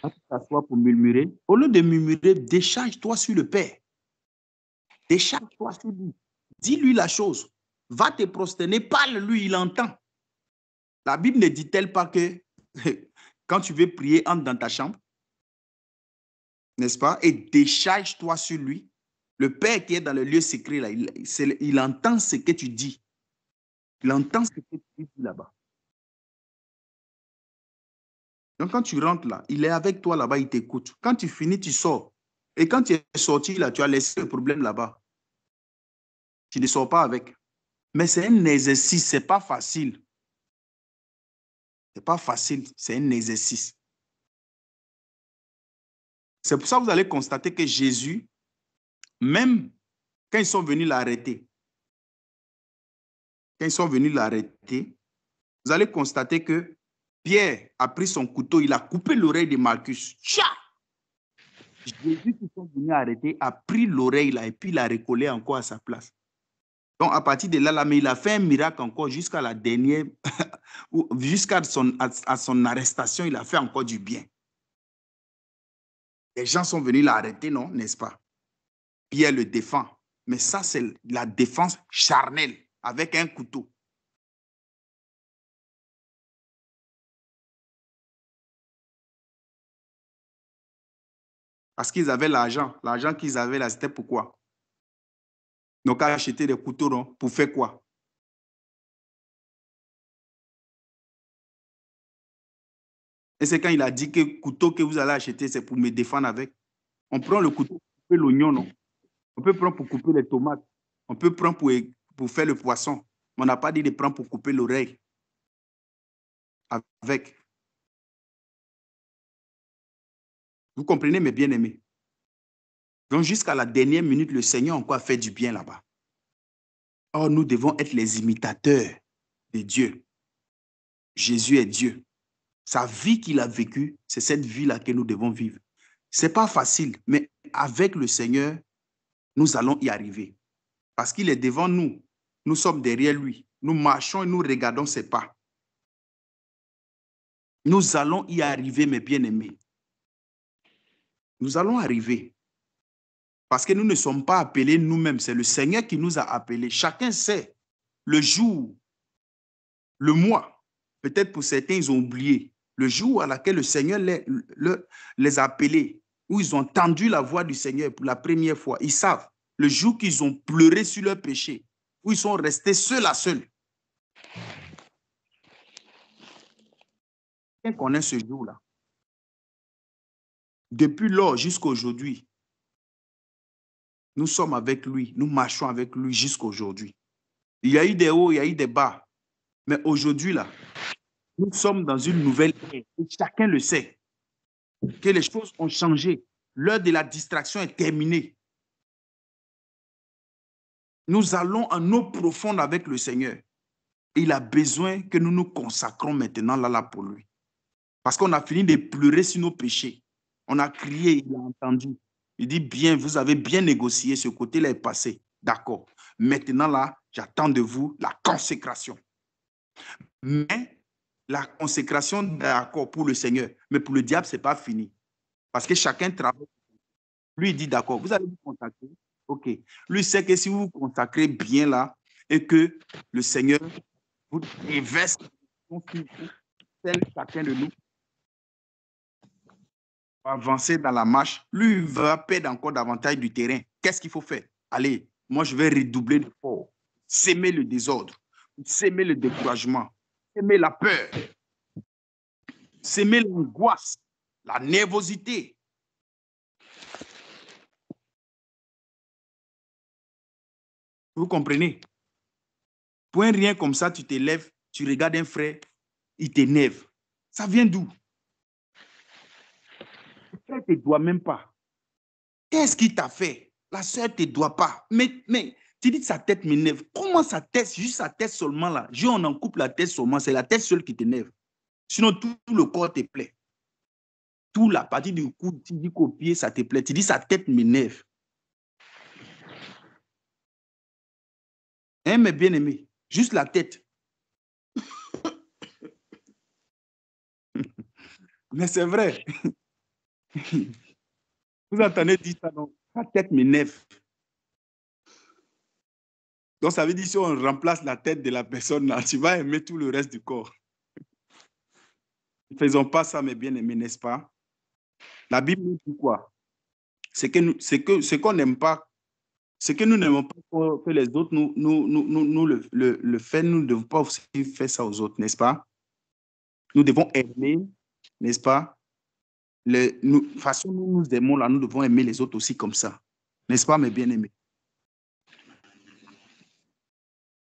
Quand tu t'assois pour murmurer, au lieu de murmurer, décharge-toi sur le Père. Décharge-toi sur lui. Dis-lui la chose. Va te prosterner, parle-lui, il entend. La Bible ne dit-elle pas que quand tu veux prier, entre dans ta chambre, n'est-ce pas? Et décharge-toi sur lui. Le Père qui est dans le lieu secret, là, il entend ce que tu dis. Il entend ce que tu dis là-bas. Donc, quand tu rentres là, il est avec toi là-bas, il t'écoute. Quand tu finis, tu sors. Et quand tu es sorti là, tu as laissé le problème là-bas. Tu ne sors pas avec. Mais c'est un exercice, ce n'est pas facile. Ce n'est pas facile, c'est un exercice. C'est pour ça que vous allez constater que Jésus, même quand ils sont venus l'arrêter, vous allez constater que Pierre a pris son couteau, il a coupé l'oreille de Malchus. Tcha! Jésus qui sont venus arrêter a pris l'oreille là et puis il a recollé encore à sa place. Donc à partir de là, mais il a fait un miracle encore jusqu'à la dernière, jusqu'à son arrestation, il a fait encore du bien. Les gens sont venus l'arrêter, non, n'est-ce pas? Pierre le défend. Mais ça, c'est la défense charnelle avec un couteau. Parce qu'ils avaient l'argent. L'argent qu'ils avaient là, c'était pourquoi? Donc, à acheter des couteaux, non? Pour faire quoi? Et c'est quand il a dit que le couteau que vous allez acheter, c'est pour me défendre avec. On prend le couteau pour couper l'oignon, non? On peut prendre pour couper les tomates. On peut prendre pour faire le poisson. Mais on n'a pas dit de prendre pour couper l'oreille. Avec. Vous comprenez, mes bien-aimés? Donc, jusqu'à la dernière minute, le Seigneur encore a fait du bien là-bas. Or, nous devons être les imitateurs de Dieu. Jésus est Dieu. Sa vie qu'il a vécue, c'est cette vie-là que nous devons vivre. Ce n'est pas facile, mais avec le Seigneur, nous allons y arriver. Parce qu'il est devant nous. Nous sommes derrière lui. Nous marchons et nous regardons ses pas. Nous allons y arriver, mes bien-aimés. Nous allons arriver. Parce que nous ne sommes pas appelés nous-mêmes. C'est le Seigneur qui nous a appelés. Chacun sait le jour, le mois. Peut-être pour certains, ils ont oublié. Le jour à laquelle le Seigneur les a appelés, où ils ont entendu la voix du Seigneur pour la première fois. Ils savent. Le jour qu'ils ont pleuré sur leur péché, où ils sont restés seuls à seuls. Quelqu'un connaît ce jour-là. Depuis lors jusqu'à aujourd'hui, nous sommes avec lui, nous marchons avec lui jusqu'à aujourd'hui. Il y a eu des hauts, il y a eu des bas. Mais aujourd'hui, là, nous sommes dans une nouvelle ère. Et chacun le sait. Que les choses ont changé. L'heure de la distraction est terminée. Nous allons en eau profonde avec le Seigneur. Et il a besoin que nous nous consacrons maintenant là pour lui. Parce qu'on a fini de pleurer sur nos péchés. On a crié, il a entendu. Il dit, bien, vous avez bien négocié, ce côté-là est passé. D'accord. Maintenant là, j'attends de vous la consécration. Mais la consécration, d'accord, pour le Seigneur. Mais pour le diable, ce n'est pas fini. Parce que chacun travaille. Lui, il dit, d'accord, vous allez vous consacrer. OK. Lui sait que si vous vous consacrez bien là, et que le Seigneur vous déverse chacun de nous va avancer dans la marche, lui va perdre encore davantage du terrain. Qu'est-ce qu'il faut faire? Allez, moi, je vais redoubler d'efforts. S'aimer le désordre, s'aimer le découragement, s'aimer la peur, s'aimer l'angoisse, la nervosité. Vous comprenez? Pour un rien comme ça, tu te lèves, tu regardes un frère, il t'énerve. Ça vient d'où? La sœur ne te doit même pas. Qu'est-ce qu'il t'a fait? La sœur ne te doit pas. Mais tu dis que sa tête m'énerve. Comment sa tête, juste sa tête seulement là? On en coupe la tête seulement, c'est la tête seule qui t'énerve. Sinon, tout le corps te plaît. Tout la partie du cou, tu dis qu'au pied, ça te plaît. Tu dis sa tête m'énerve. Hein, mes bien-aimés, juste la tête. Mais c'est vrai. Vous entendez dire ça, non? La tête m'énerve. Donc, ça veut dire si on remplace la tête de la personne, là, tu vas aimer tout le reste du corps. Ne faisons pas ça, mes bien-aimés, n'est-ce pas? La Bible nous dit quoi? Ce qu'on n'aime pas, ce que nous n'aimons pas que les autres nous le fassent, nous ne devons pas aussi faire ça aux autres, n'est-ce pas? Nous devons aimer, n'est-ce pas? Façon nous nous aimons là, nous devons aimer les autres aussi comme ça. N'est-ce pas, mes bien-aimés?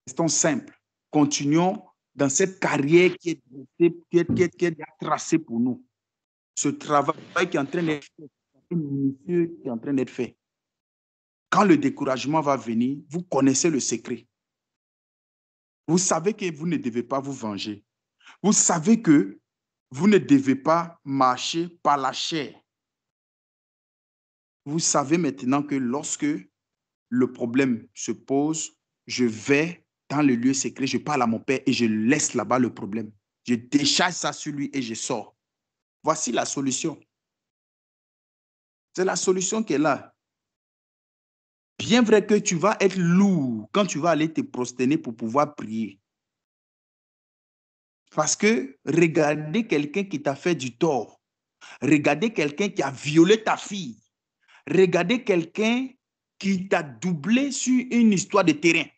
Restons simples. Continuons dans cette carrière qui est tracée pour nous. Ce travail qui est en train d'être fait, qui est en train d'être fait. Quand le découragement va venir, vous connaissez le secret. Vous savez que vous ne devez pas vous venger. Vous savez que vous ne devez pas marcher par la chair. Vous savez maintenant que lorsque le problème se pose, je vais dans le lieu secret, je parle à mon Père et je laisse là-bas le problème. Je décharge ça sur lui et je sors. Voici la solution. C'est la solution qui est là. Bien vrai que tu vas être lourd quand tu vas aller te prosterner pour pouvoir prier. Parce que regardez quelqu'un qui t'a fait du tort. Regardez quelqu'un qui a violé ta fille. Regardez quelqu'un qui t'a doublé sur une histoire de terrain.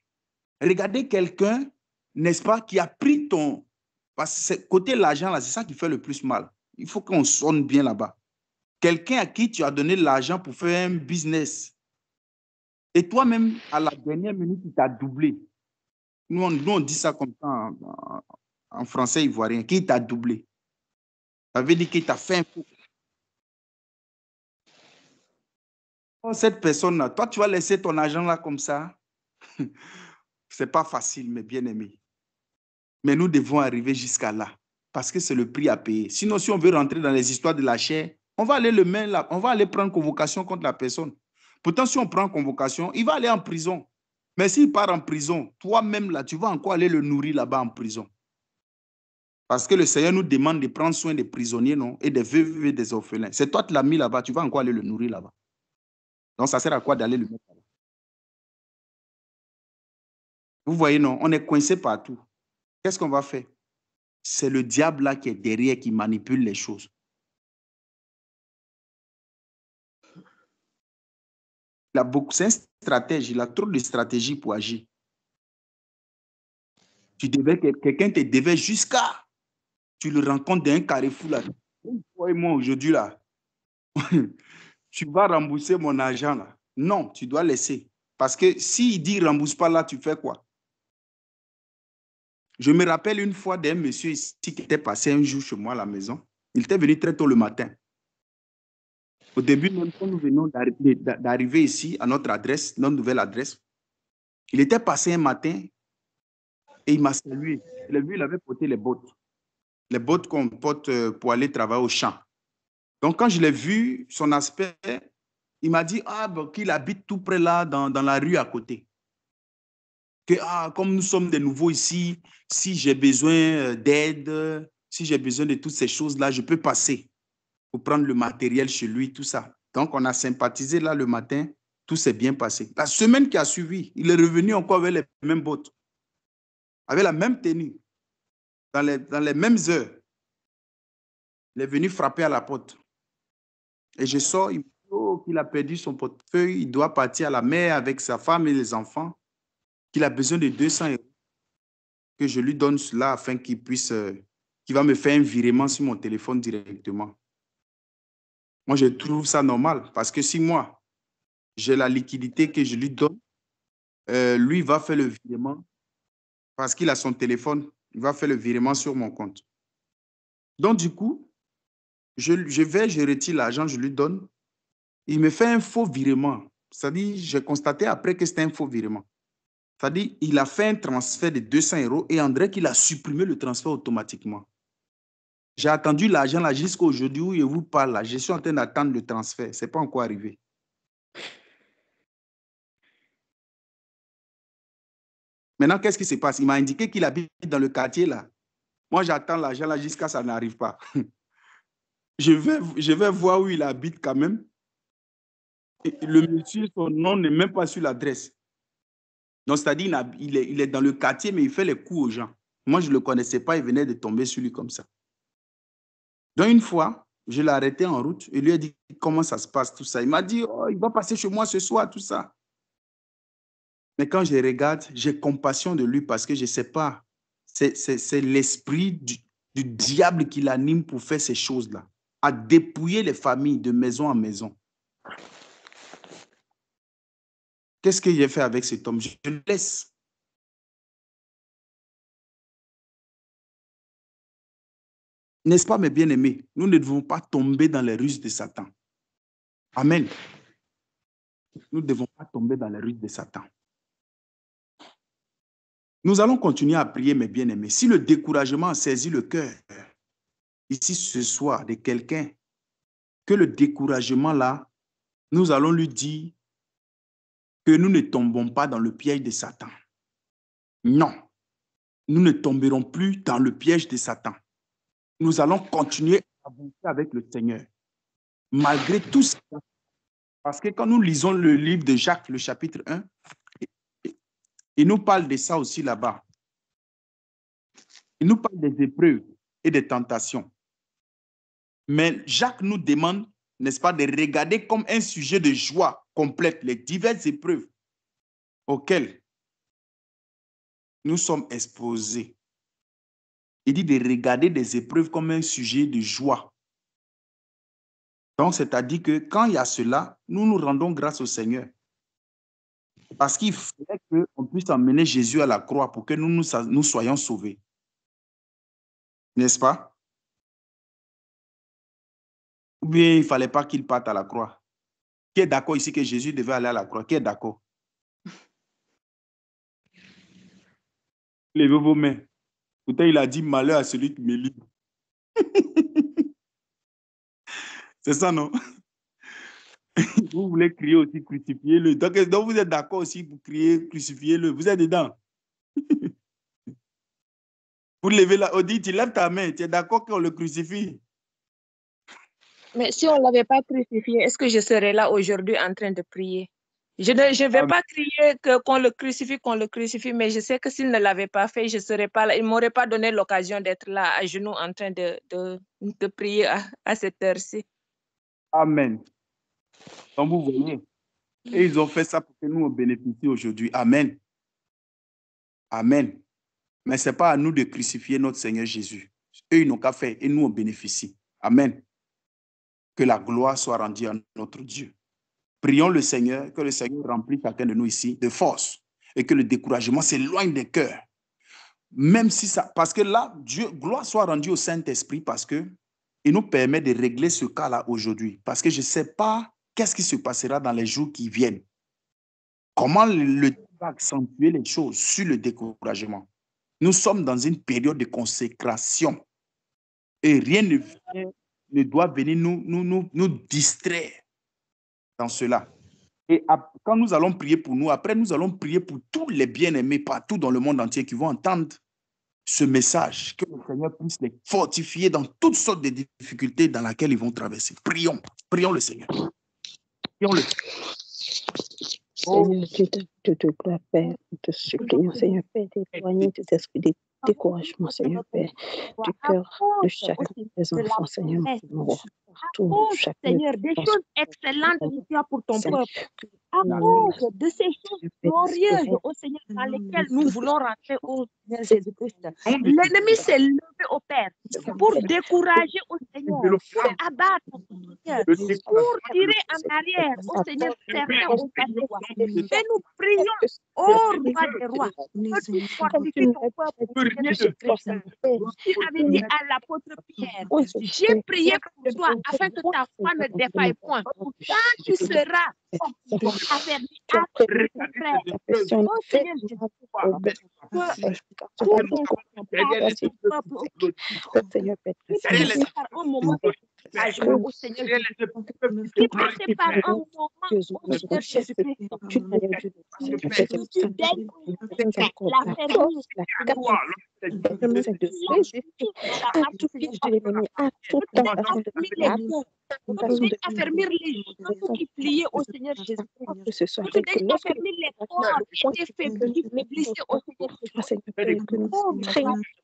Regardez quelqu'un, n'est-ce pas, qui a pris ton... Parce que côté l'argent, là, c'est ça qui fait le plus mal. Il faut qu'on sonne bien là-bas. Quelqu'un à qui tu as donné l'argent pour faire un business. Et toi-même, à la dernière minute, il t'a doublé. Nous, on dit ça comme ça en français ivoirien. Qui t'a doublé? Ça veut dire qu'il t'a fait un coup. Cette personne-là, toi, tu vas laisser ton argent là comme ça. Ce n'est pas facile, mes bien-aimés. Mais nous devons arriver jusqu'à là. Parce que c'est le prix à payer. Sinon, si on veut rentrer dans les histoires de la chair, on va aller on va aller prendre convocation contre la personne. Pourtant, si on prend convocation, il va aller en prison. Mais s'il part en prison, toi-même là, tu vas encore aller le nourrir là-bas en prison. Parce que le Seigneur nous demande de prendre soin des prisonniers, non, et des veuves et des orphelins. C'est toi qui l'as mis là-bas, tu vas encore aller le nourrir là-bas. Donc, ça sert à quoi d'aller le mettre là-bas? Vous voyez, non, on est coincé partout. Qu'est-ce qu'on va faire? C'est le diable là qui est derrière, qui manipule les choses. C'est un stratège, il a trop de stratégies pour agir. Quelqu'un te devait jusqu'à, tu le rencontres dans un carrefour là. Toi et moi aujourd'hui là, tu vas rembourser mon argent là. Non, tu dois laisser. Parce que s'il dit rembourse pas là, tu fais quoi? Je me rappelle une fois d'un monsieur ici qui était passé un jour chez moi à la maison. Il était venu très tôt le matin. Au début, même quand nous venons d'arriver ici à notre adresse, notre nouvelle adresse, il était passé un matin et il m'a salué. Il avait porté les bottes qu'on porte pour aller travailler au champ. Donc, quand je l'ai vu, son aspect, il m'a dit qu'il habite tout près là, dans la rue à côté. Que comme nous sommes des nouveaux ici, si j'ai besoin d'aide, si j'ai besoin de toutes ces choses-là, je peux passer pour prendre le matériel chez lui, tout ça. Donc, on a sympathisé là le matin, tout s'est bien passé. La semaine qui a suivi, il est revenu encore avec les mêmes bottes, avec la même tenue, dans les mêmes heures. Il est venu frapper à la porte. Et je sors, il me dit qu'il a perdu son portefeuille, il doit partir à la mer avec sa femme et les enfants, qu'il a besoin de 200 €, que je lui donne cela afin qu'il puisse, qu'il va me faire un virement sur mon téléphone directement. Moi, je trouve ça normal parce que si moi, j'ai la liquidité que je lui donne, lui va faire le virement parce qu'il a son téléphone, il va faire le virement sur mon compte. Donc, du coup, je retire l'argent, je lui donne. Il me fait un faux virement. C'est-à-dire, j'ai constaté après que c'était un faux virement. C'est-à-dire, il a fait un transfert de 200 € et André qu'il a supprimé le transfert automatiquement. J'ai attendu l'argent là jusqu'à aujourd'hui où je vous parle là. Je suis en train d'attendre le transfert. Ce n'est pas encore arrivé. Maintenant, qu'est-ce qui se passe? Il m'a indiqué qu'il habite dans le quartier là. Moi, j'attends l'argent là jusqu'à ça n'arrive pas. Je vais voir où il habite quand même. Et le monsieur, son nom n'est même pas sur l'adresse. Donc, c'est-à-dire il est dans le quartier, mais il fait les coups aux gens. Moi, je ne le connaissais pas, il venait de tomber sur lui comme ça. Donc, une fois, je l'ai arrêté en route et lui ai dit comment ça se passe, tout ça. Il m'a dit, oh, il va passer chez moi ce soir, tout ça. Mais quand je regarde, j'ai compassion de lui parce que je ne sais pas, c'est l'esprit du diable qui l'anime pour faire ces choses-là, à dépouiller les familles de maison en maison. Qu'est-ce que j'ai fait avec cet homme? Je le laisse. N'est-ce pas, mes bien-aimés? Nous ne devons pas tomber dans les ruses de Satan. Amen. Nous ne devons pas tomber dans les ruses de Satan. Nous allons continuer à prier, mes bien-aimés. Si le découragement a saisi le cœur, ici ce soir, de quelqu'un, que le découragement là, nous allons lui dire que nous ne tombons pas dans le piège de Satan. Non, nous ne tomberons plus dans le piège de Satan. Nous allons continuer à avancer avec le Seigneur. Malgré tout ça, parce que quand nous lisons le livre de Jacques, le chapitre 1, il nous parle de ça aussi là-bas. Il nous parle des épreuves et des tentations. Mais Jacques nous demande, n'est-ce pas, de regarder comme un sujet de joie complète les diverses épreuves auxquelles nous sommes exposés. Il dit de regarder des épreuves comme un sujet de joie. Donc, c'est-à-dire que quand il y a cela, nous nous rendons grâce au Seigneur. Parce qu'il fallait qu'on puisse emmener Jésus à la croix pour que nous soyons sauvés. N'est-ce pas? Ou bien il ne fallait pas qu'il parte à la croix. Qui est d'accord ici que Jésus devait aller à la croix? Qui est d'accord? Levez vos mains. Pourtant, il a dit malheur à celui qui me livre. C'est ça, non? Vous voulez crier aussi, crucifiez-le. Donc, vous êtes d'accord aussi pour crier, crucifiez-le. Vous êtes dedans. Pour lever la... Odi, tu lèves ta main. Tu es d'accord qu'on le crucifie? Mais si on ne l'avait pas crucifié, est-ce que je serais là aujourd'hui en train de prier? Je ne vais pas crier qu'on le crucifie, mais je sais que s'il ne l'avait pas fait, je ne serais pas là. Il ne m'aurait pas donné l'occasion d'être là à genoux en train de prier à cette heure-ci. Amen. Donc vous voyez, et ils ont fait ça pour que nous on bénéficie aujourd'hui. Amen. Amen. Mais ce n'est pas à nous de crucifier notre Seigneur Jésus. Eux, ils n'ont qu'à faire et nous on bénéficie. Amen. Que la gloire soit rendue à notre Dieu. Prions le Seigneur, que le Seigneur remplisse chacun de nous ici de force et que le découragement s'éloigne des cœurs. Même si ça, parce que là, Dieu, gloire soit rendue au Saint-Esprit parce que il nous permet de régler ce cas-là aujourd'hui. Parce que je ne sais pas qu'est-ce qui se passera dans les jours qui viennent. Comment le Dieu va accentuer les choses sur le découragement. Nous sommes dans une période de consécration et rien ne doit venir nous distraire dans cela. Et quand nous allons prier pour nous, après nous allons prier pour tous les bien-aimés partout dans le monde entier qui vont entendre ce message, que le Seigneur puisse les fortifier dans toutes sortes de difficultés dans lesquelles ils vont traverser. Prions, prions le Seigneur. Prions le Seigneur, je te gloire, Père, nous te supplions, Seigneur Père, d'éloigner tout esprit de découragement, Seigneur Père, du cœur de chacun des enfants, Seigneur. cause, Seigneur, des choses excellentes que tu as pour ton peuple. À cause de ces choses glorieuses, ô Seigneur, dans lesquelles nous voulons rentrer, ô Seigneur Jésus-Christ. L'ennemi s'est levé au Père pour décourager, ô Seigneur, pour abattre, ô Seigneur, pour tirer en arrière, ô Seigneur, certains au Père des rois. Et nous prions, ô roi des rois, que tu fortifies ton peuple, ô Seigneur Jésus-Christ. Tu avais dit à l'apôtre Pierre, j'ai prié pour toi afin que ta foi ne défaille point. Quand tu seras affermi à ton frère, ô Seigneur Jésus-Christ, par un moment de soulagement au Seigneur Jésus-Christ, qui passait par un moment au Seigneur Jésus-Christ, tu affermir les genoux qui pliaient au Seigneur Jésus-Christ. Tu affermir les corps qui étaient faiblis, qui faiblissaient au Seigneur Jésus-Christ.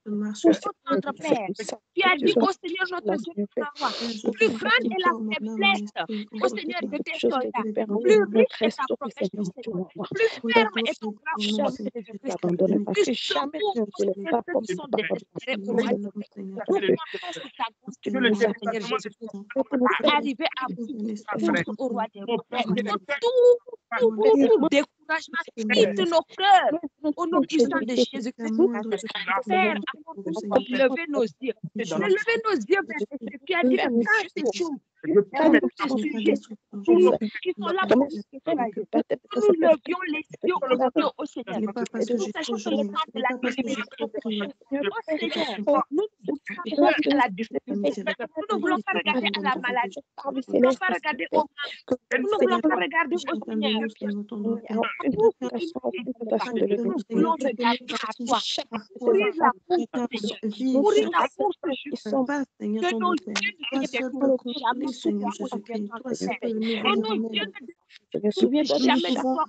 Notre Père, tu as dit au Seigneur notre Dieu, plus grande est la faiblesse au Seigneur de tes soldats, plus riche est ta profession, plus ferme est ton bras au Seigneur Jésus-Christ. Plus secours au Seigneur ceux qui sont désespérés au roi de Seigneur Jésus-Christ. Arriver à bout au roi des rois. Tout découragement quitte nos cœurs au nom puissant de Jésus-Christ. Père, lever nos yeux. Lever nos yeux vers ce que tu as dit que quand ces choses, ces sujets qui sont là pour nous décourager, nous levions les yeux au Seigneur. Nous sachons que le temps de la bénédiction, nous ne voulons pas à la difficulté. Nous ne voulons pas regarder à la maladie. Nous ne voulons pas regarder au mal. Nous ne voulons pas regarder au Seigneur. Nous voulons regarder à toi. Courir la course juste. Que nos yeux ne découragent jamais Seigneur Jésus-Christ. Et nos yeux ne découragent jamais d'avoir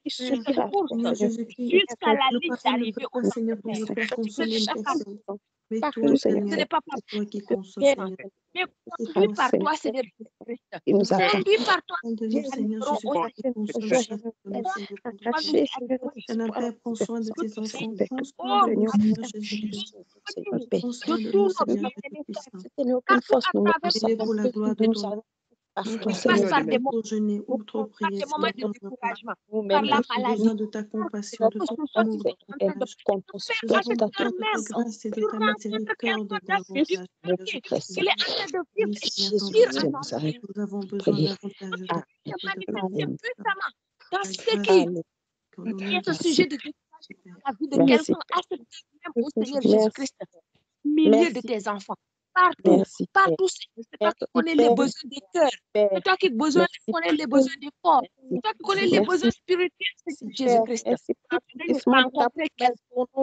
jusqu'à la ligne d'arrivée au Seigneur. Ce n'est pas par toi qui console, mais conduit par toi, Seigneur Jésus-Christ. Conduit par toi, Seigneur Jésus-Christ. Prends soin de tes enfants. Prends soin de nous, Seigneur Jésus-Christ. Prends soin de nous, Seigneur Tout-Puissant. Pour la gloire de ton passe par des moments de découragement, par la maladie, de ta compassion, de ton amour, de ton grâce et de ta miséricorde davantage. Il est en train de vivre nous avons besoin davantage de ta puissamment dans ce qui est au sujet de la vie de quelqu'un, à ce même au Seigneur Jésus-Christ, milieu de tes enfants. Partout, c'est toi qui connais les besoins des cœurs, c'est toi qui connais les besoins des corps, c'est toi qui connais les besoins spirituels, c'est Jésus-Christ. Rencontrer quelqu'un,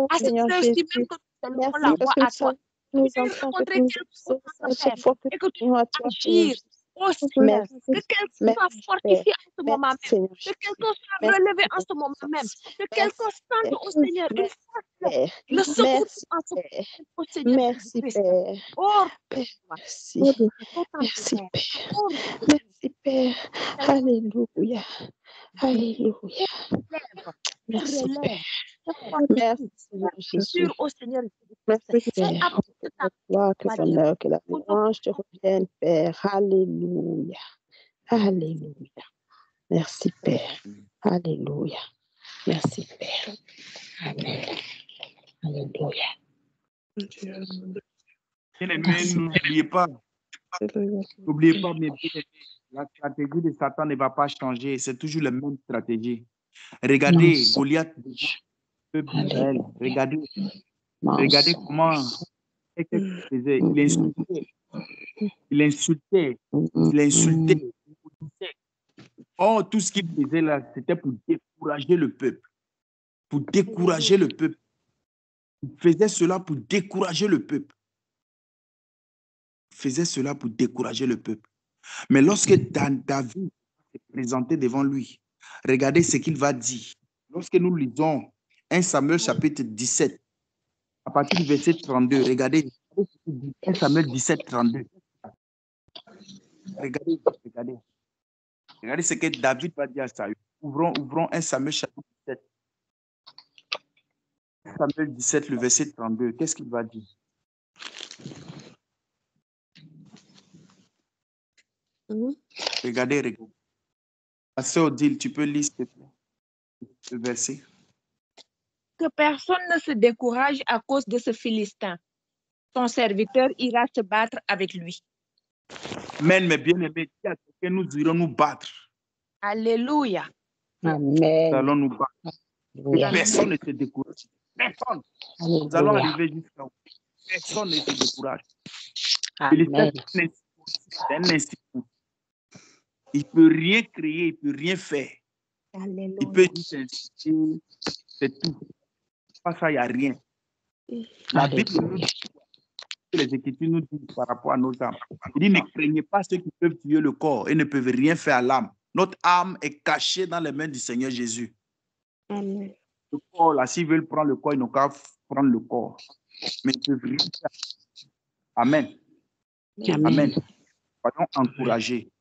à cette heure-ci même que nous allons la voix à toi, rencontrer quelqu'un et que tu vas agir. Oh Seigneur, que quelqu'un soit fortifié en ce moment même, que quelqu'un soit relevé en ce moment même, que quelqu'un sente au Seigneur une force, le secours en ce moment, au Seigneur. Merci Père. Oh, merci. Merci Père. Merci Père. Alléluia. Alléluia. Merci Père. Merci Seigneur Jésus. Au Seigneur. Merci Père. Que l'honneur, que la louange te revienne, Père. Alléluia. Alléluia. Merci Père. Alléluia. Merci Père. Amen. Alléluia. N'oubliez pas, la stratégie de Satan ne va pas changer. C'est toujours la même stratégie. Regardez Goliath, regardez comment il faisait. Il insultait. Oh, tout ce qu'il faisait là, c'était pour décourager le peuple. Il faisait cela pour décourager le peuple. Mais lorsque David s'est présenté devant lui, regardez ce qu'il va dire. Lorsque nous lisons 1 Samuel chapitre 17, à partir du verset 32, regardez 1 Samuel 17, 32. Regardez, regardez. Regardez ce que David va dire à Saül. Ouvrons 1 Samuel chapitre 17. 1 Samuel 17, le verset 32. Qu'est-ce qu'il va dire? Regardez, regardez. Pasteur Odile, tu peux lire s'il te plaît, le verset. Que personne ne se décourage à cause de ce Philistin. Ton serviteur ira se battre avec lui. Amen, mes bien-aimés, que nous irons nous battre. Alléluia. Amen. Nous allons nous battre. Alléluia. Personne ne se décourage. Personne. Nous allons arriver jusqu'à où personne ne se décourage. Amen. C'est un instinct. Il ne peut rien créer, il ne peut rien faire. Alléluia. Il peut juste insister, c'est tout. Pas ça, il n'y a rien. La Bible nous dit, les Écritures nous disent par rapport à nos âmes. Il dit, ne craignez pas ceux qui peuvent tuer le corps et ne peuvent rien faire à l'âme. Notre âme est cachée dans les mains du Seigneur Jésus. Amen. Le corps, là, s'ils veulent prendre le corps, ils n'ont qu'à prendre le corps. Mais ils ne peuvent rien faire. Amen. Amen. Amen. Soyons encouragés.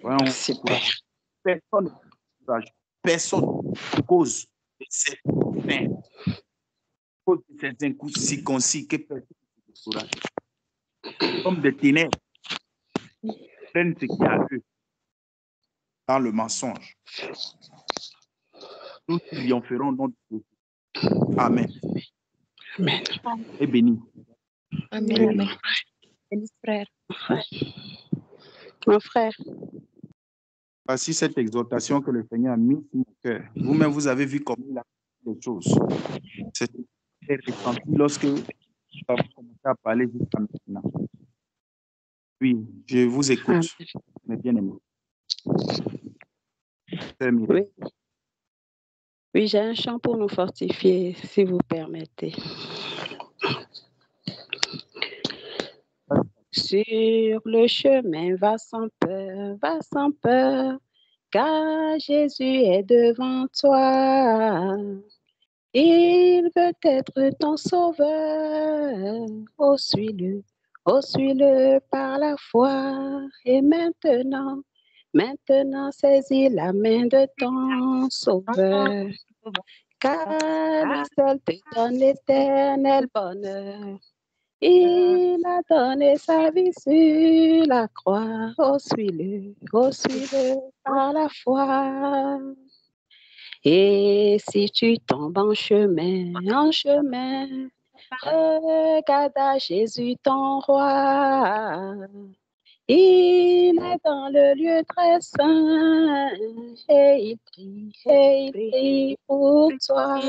Soyons encouragés. Personne ne s'encourage. Personne à cause de ces fins, à cause de ces incirconcis que personne ne se décourage. Comme des ténèbres, prennent ce qui est à eux dans le mensonge. Nous triompherons dans Dieu. Amen. Amen. Et béni. Amen. Amen. Béni, frère. Mon frère. Voici cette exhortation que le Seigneur a mise sur mon cœur. Vous-même, vous avez vu comment il a fait les choses. C'est ressenti lorsque nous avons commencé à parler jusqu'à maintenant. Oui, je vous écoute, mes bien-aimés. Oui. Oui, j'ai un chant pour nous fortifier, si vous permettez. Sur le chemin, va sans peur, car Jésus est devant toi. Il veut être ton sauveur. Oh, suis-le par la foi. Et maintenant, saisis la main de ton sauveur. Car lui seul te donne l'éternel bonheur. Il a donné sa vie sur la croix. Oh, suis-le par la foi. Et si tu tombes en chemin, regarde à Jésus ton roi. Il est dans le lieu très saint et il prie pour toi.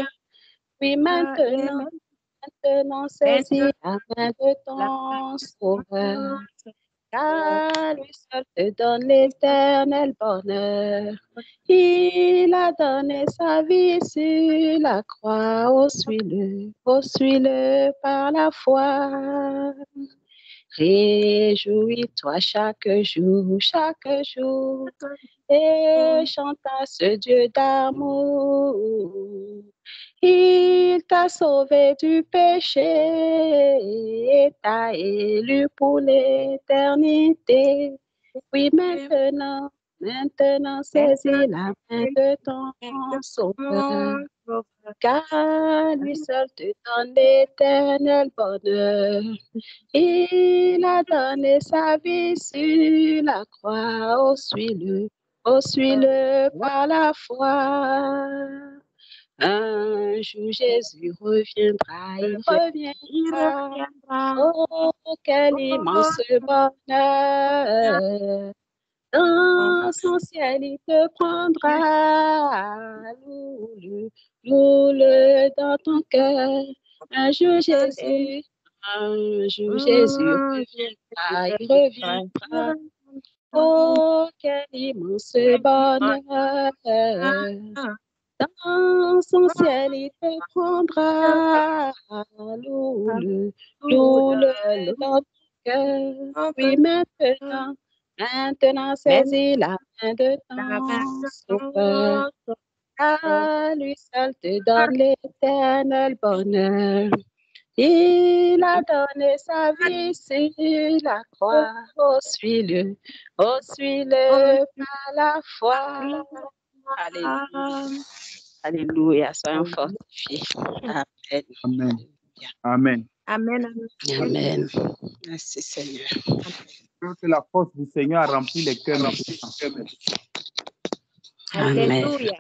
Oui, maintenant, saisis la main de ton sauveur. Car lui seul te donne l'éternel bonheur. Il a donné sa vie sur la croix. Oh, suis-le par la foi. Réjouis-toi chaque jour, et chante à ce Dieu d'amour. Il t'a sauvé du péché et t'a élu pour l'éternité. Oui, maintenant, saisis la main de ton sauveur. Car lui seul te donne l'éternel bonheur. Il a donné sa vie sur la croix. Oh, suis-le par la foi. Un jour Jésus reviendra, il reviendra. Oh, quel immense bonheur. Dans son ciel, il te prendra. Loue-le dans ton cœur. Un jour Jésus reviendra, il reviendra. Oh, quel immense bonheur. Dans son ciel, il te prendra. Loue-le dans ton cœur. Oui, maintenant, saisis la main de ton sauveur. À lui seul te donne l'éternel bonheur. Il a donné sa vie sur la croix. Oh, suis-le par la foi. Alléluia. Alléluia. Soyons fortifiés. Amen. Amen. Amen. Amen. Amen. Merci Seigneur. Que la force du Seigneur a rempli les cœurs maintenant. Amen. Alléluia.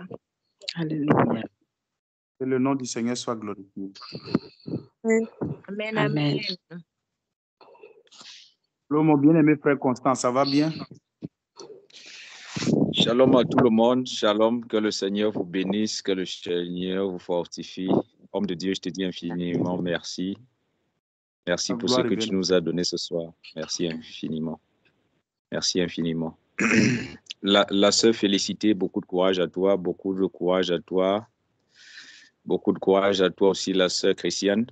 Alléluia. Que le nom du Seigneur soit glorifié. Amen. Amen. Mon bien-aimé frère Constant, ça va bien? Shalom à tout le monde. Shalom. Que le Seigneur vous bénisse, que le Seigneur vous fortifie. Homme de Dieu, je te dis infiniment merci. Merci pour ce que tu nous as donné ce soir. Merci infiniment. Merci infiniment. La sœur Félicité, beaucoup de courage à toi, beaucoup de courage à toi. Beaucoup de courage à toi aussi, la sœur Christiane.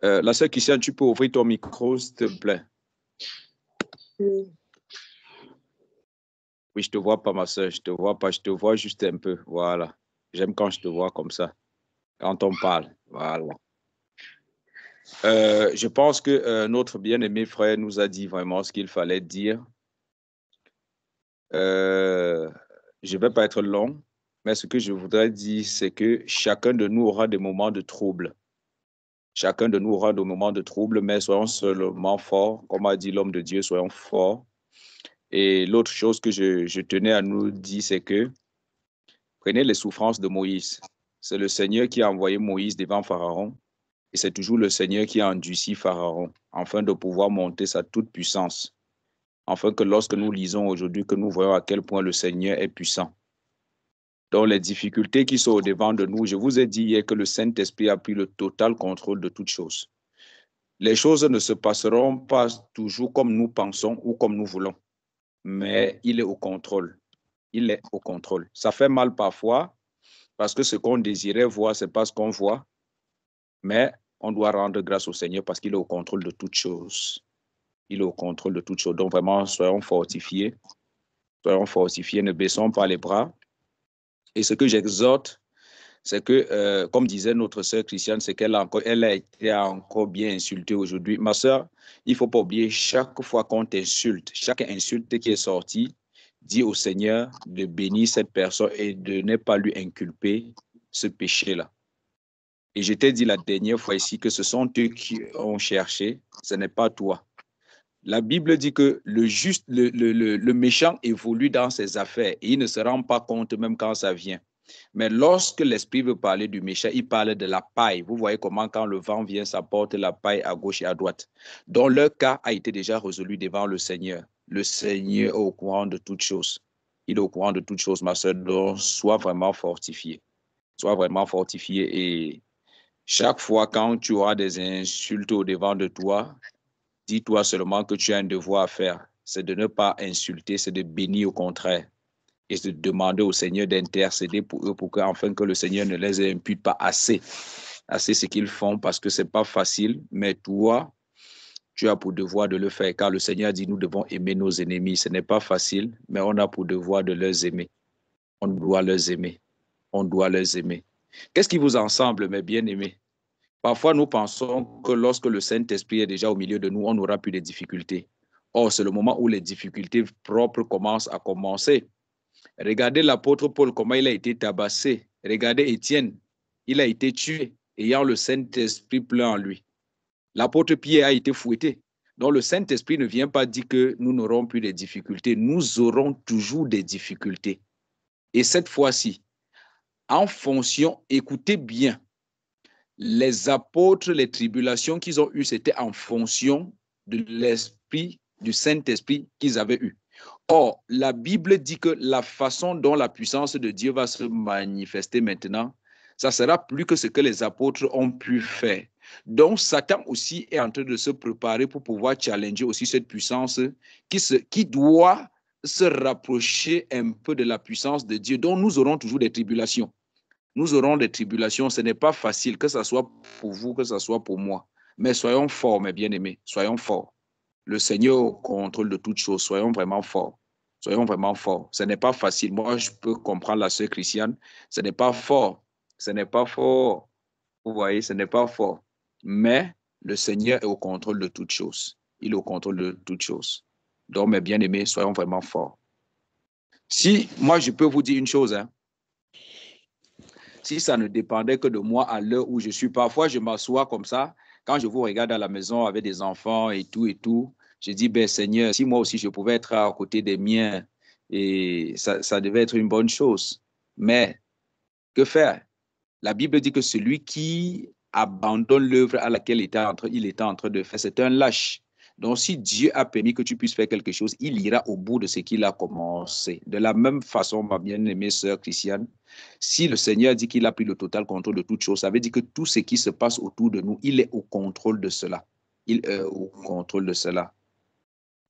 La sœur Christiane, tu peux ouvrir ton micro, s'il te plaît. Oui, je te vois pas, ma sœur, je te vois pas, je te vois juste un peu. Voilà. J'aime quand je te vois comme ça, quand on parle. Voilà. Je pense que notre bien-aimé frère nous a dit vraiment ce qu'il fallait dire. Je ne vais pas être long, mais ce que je voudrais dire, c'est que chacun de nous aura des moments de trouble. Chacun de nous aura des moments de trouble, mais soyons seulement forts. Comme a dit l'homme de Dieu, soyons forts. Et l'autre chose que je tenais à nous dire, c'est que prenez les souffrances de Moïse. C'est le Seigneur qui a envoyé Moïse devant Pharaon. Et c'est toujours le Seigneur qui a endurci Pharaon, afin de pouvoir monter sa toute puissance. Afin que lorsque nous lisons aujourd'hui, que nous voyons à quel point le Seigneur est puissant. Donc les difficultés qui sont au-devant de nous, je vous ai dit hier que le Saint-Esprit a pris le total contrôle de toutes choses. Les choses ne se passeront pas toujours comme nous pensons ou comme nous voulons, mais il est au contrôle. Il est au contrôle. Ça fait mal parfois, parce que ce qu'on désirait voir, ce n'est pas ce qu'on voit, mais on doit rendre grâce au Seigneur parce qu'il est au contrôle de toutes choses. Il est au contrôle de toutes choses. Donc vraiment, soyons fortifiés, ne baissons pas les bras. Et ce que j'exhorte, c'est que, comme disait notre sœur Christiane, c'est qu'elle a été encore bien insultée aujourd'hui. Ma sœur, il ne faut pas oublier, chaque fois qu'on t'insulte, chaque insulte qui est sortie, dis au Seigneur de bénir cette personne et de ne pas lui inculper ce péché-là. Et je t'ai dit la dernière fois ici que ce sont eux qui ont cherché, ce n'est pas toi. La Bible dit que le méchant évolue dans ses affaires et il ne se rend pas compte même quand ça vient. Mais lorsque l'esprit veut parler du méchant, il parle de la paille. Vous voyez comment quand le vent vient, ça porte la paille à gauche et à droite. Donc leur cas a été déjà résolu devant le Seigneur. Le Seigneur est au courant de toutes choses. Il est au courant de toutes choses, ma soeur. Donc sois vraiment fortifié. Sois vraiment fortifié et chaque fois quand tu auras des insultes au devant de toi, dis-toi seulement que tu as un devoir à faire. C'est de ne pas insulter, c'est de bénir au contraire. Et de demander au Seigneur d'intercéder pour eux, pour afin que le Seigneur ne les impute pas assez ce qu'ils font, parce que ce n'est pas facile, mais toi, tu as pour devoir de le faire, car le Seigneur dit nous devons aimer nos ennemis. Ce n'est pas facile, mais on a pour devoir de les aimer. On doit les aimer. On doit les aimer. Qu'est-ce qui vous ensemble, mes bien-aimés? Parfois, nous pensons que lorsque le Saint-Esprit est déjà au milieu de nous, on n'aura plus de difficultés. Or, c'est le moment où les difficultés propres commencent à commencer. Regardez l'apôtre Paul, comment il a été tabassé. Regardez Étienne, il a été tué, ayant le Saint-Esprit plein en lui. L'apôtre Pierre a été fouetté. Donc, le Saint-Esprit ne vient pas dire que nous n'aurons plus de difficultés. Nous aurons toujours des difficultés. Et cette fois-ci, en fonction, écoutez bien, les apôtres, les tribulations qu'ils ont eues, c'était en fonction de l'esprit, du Saint-Esprit qu'ils avaient eu. Or, la Bible dit que la façon dont la puissance de Dieu va se manifester maintenant, ça sera plus que ce que les apôtres ont pu faire. Donc, Satan aussi est en train de se préparer pour pouvoir challenger aussi cette puissance qui doit se rapprocher un peu de la puissance de Dieu. Donc, nous aurons toujours des tribulations. Nous aurons des tribulations. Ce n'est pas facile, que ce soit pour vous, que ce soit pour moi. Mais soyons forts, mes bien-aimés. Soyons forts. Le Seigneur au contrôle de toutes choses. Soyons vraiment forts. Soyons vraiment forts. Ce n'est pas facile. Moi, je peux comprendre la sœur Christiane. Ce n'est pas fort. Ce n'est pas fort. Vous voyez, ce n'est pas fort. Mais Le Seigneur est au contrôle de toutes choses. Il est au contrôle de toutes choses. Donc, mes bien-aimés, soyons vraiment forts. Si, moi, je peux vous dire une chose, hein. Si ça ne dépendait que de moi à l'heure où je suis, parfois, je m'assois comme ça, quand je vous regarde à la maison avec des enfants et tout, je dis, ben Seigneur, si moi aussi je pouvais être à côté des miens, et ça devait être une bonne chose. Mais, que faire? La Bible dit que celui qui abandonne l'œuvre à laquelle il était en train de faire, c'est un lâche. Donc, si Dieu a permis que tu puisses faire quelque chose, il ira au bout de ce qu'il a commencé. De la même façon, ma bien-aimée sœur Christiane, si le Seigneur dit qu'il a pris le total contrôle de toutes choses, ça veut dire que tout ce qui se passe autour de nous, il est au contrôle de cela. Il est au contrôle de cela.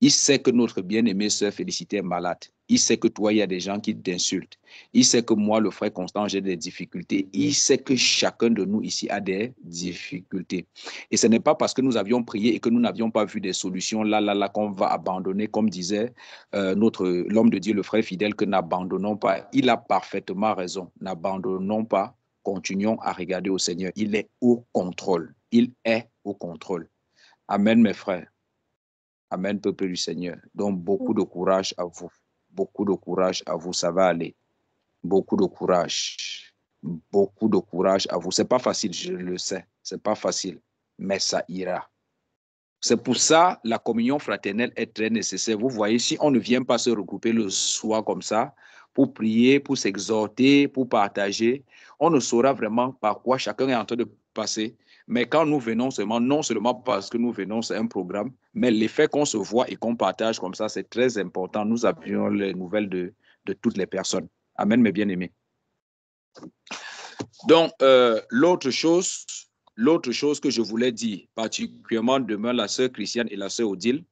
Il sait que notre bien-aimée sœur Félicité est malade. Il sait que toi, il y a des gens qui t'insultent. Il sait que moi, le frère Constant, j'ai des difficultés. Il sait que chacun de nous ici a des difficultés. Et ce n'est pas parce que nous avions prié et que nous n'avions pas vu des solutions là, qu'on va abandonner, comme disait l'homme de Dieu, le frère fidèle, que n'abandonnons pas. Il a parfaitement raison. N'abandonnons pas. Continuons à regarder au Seigneur. Il est au contrôle. Il est au contrôle. Amen, mes frères. Amen, peuple du Seigneur. Donc, beaucoup de courage à vous. Beaucoup de courage à vous. Ça va aller. Beaucoup de courage. Beaucoup de courage à vous. C'est pas facile, je le sais. C'est pas facile. Mais ça ira. C'est pour ça la communion fraternelle est très nécessaire. Vous voyez, si on ne vient pas se regrouper le soir comme ça, pour prier, pour s'exhorter, pour partager, on ne saura vraiment par quoi chacun est en train de passer. Mais quand nous venons seulement, non seulement parce que nous venons, c'est un programme, mais l'effet qu'on se voit et qu'on partage comme ça, c'est très important. Nous avions les nouvelles de toutes les personnes. Amen, mes bien-aimés. Donc, l'autre chose que je voulais dire, particulièrement demain, la sœur Christiane et la sœur Odile,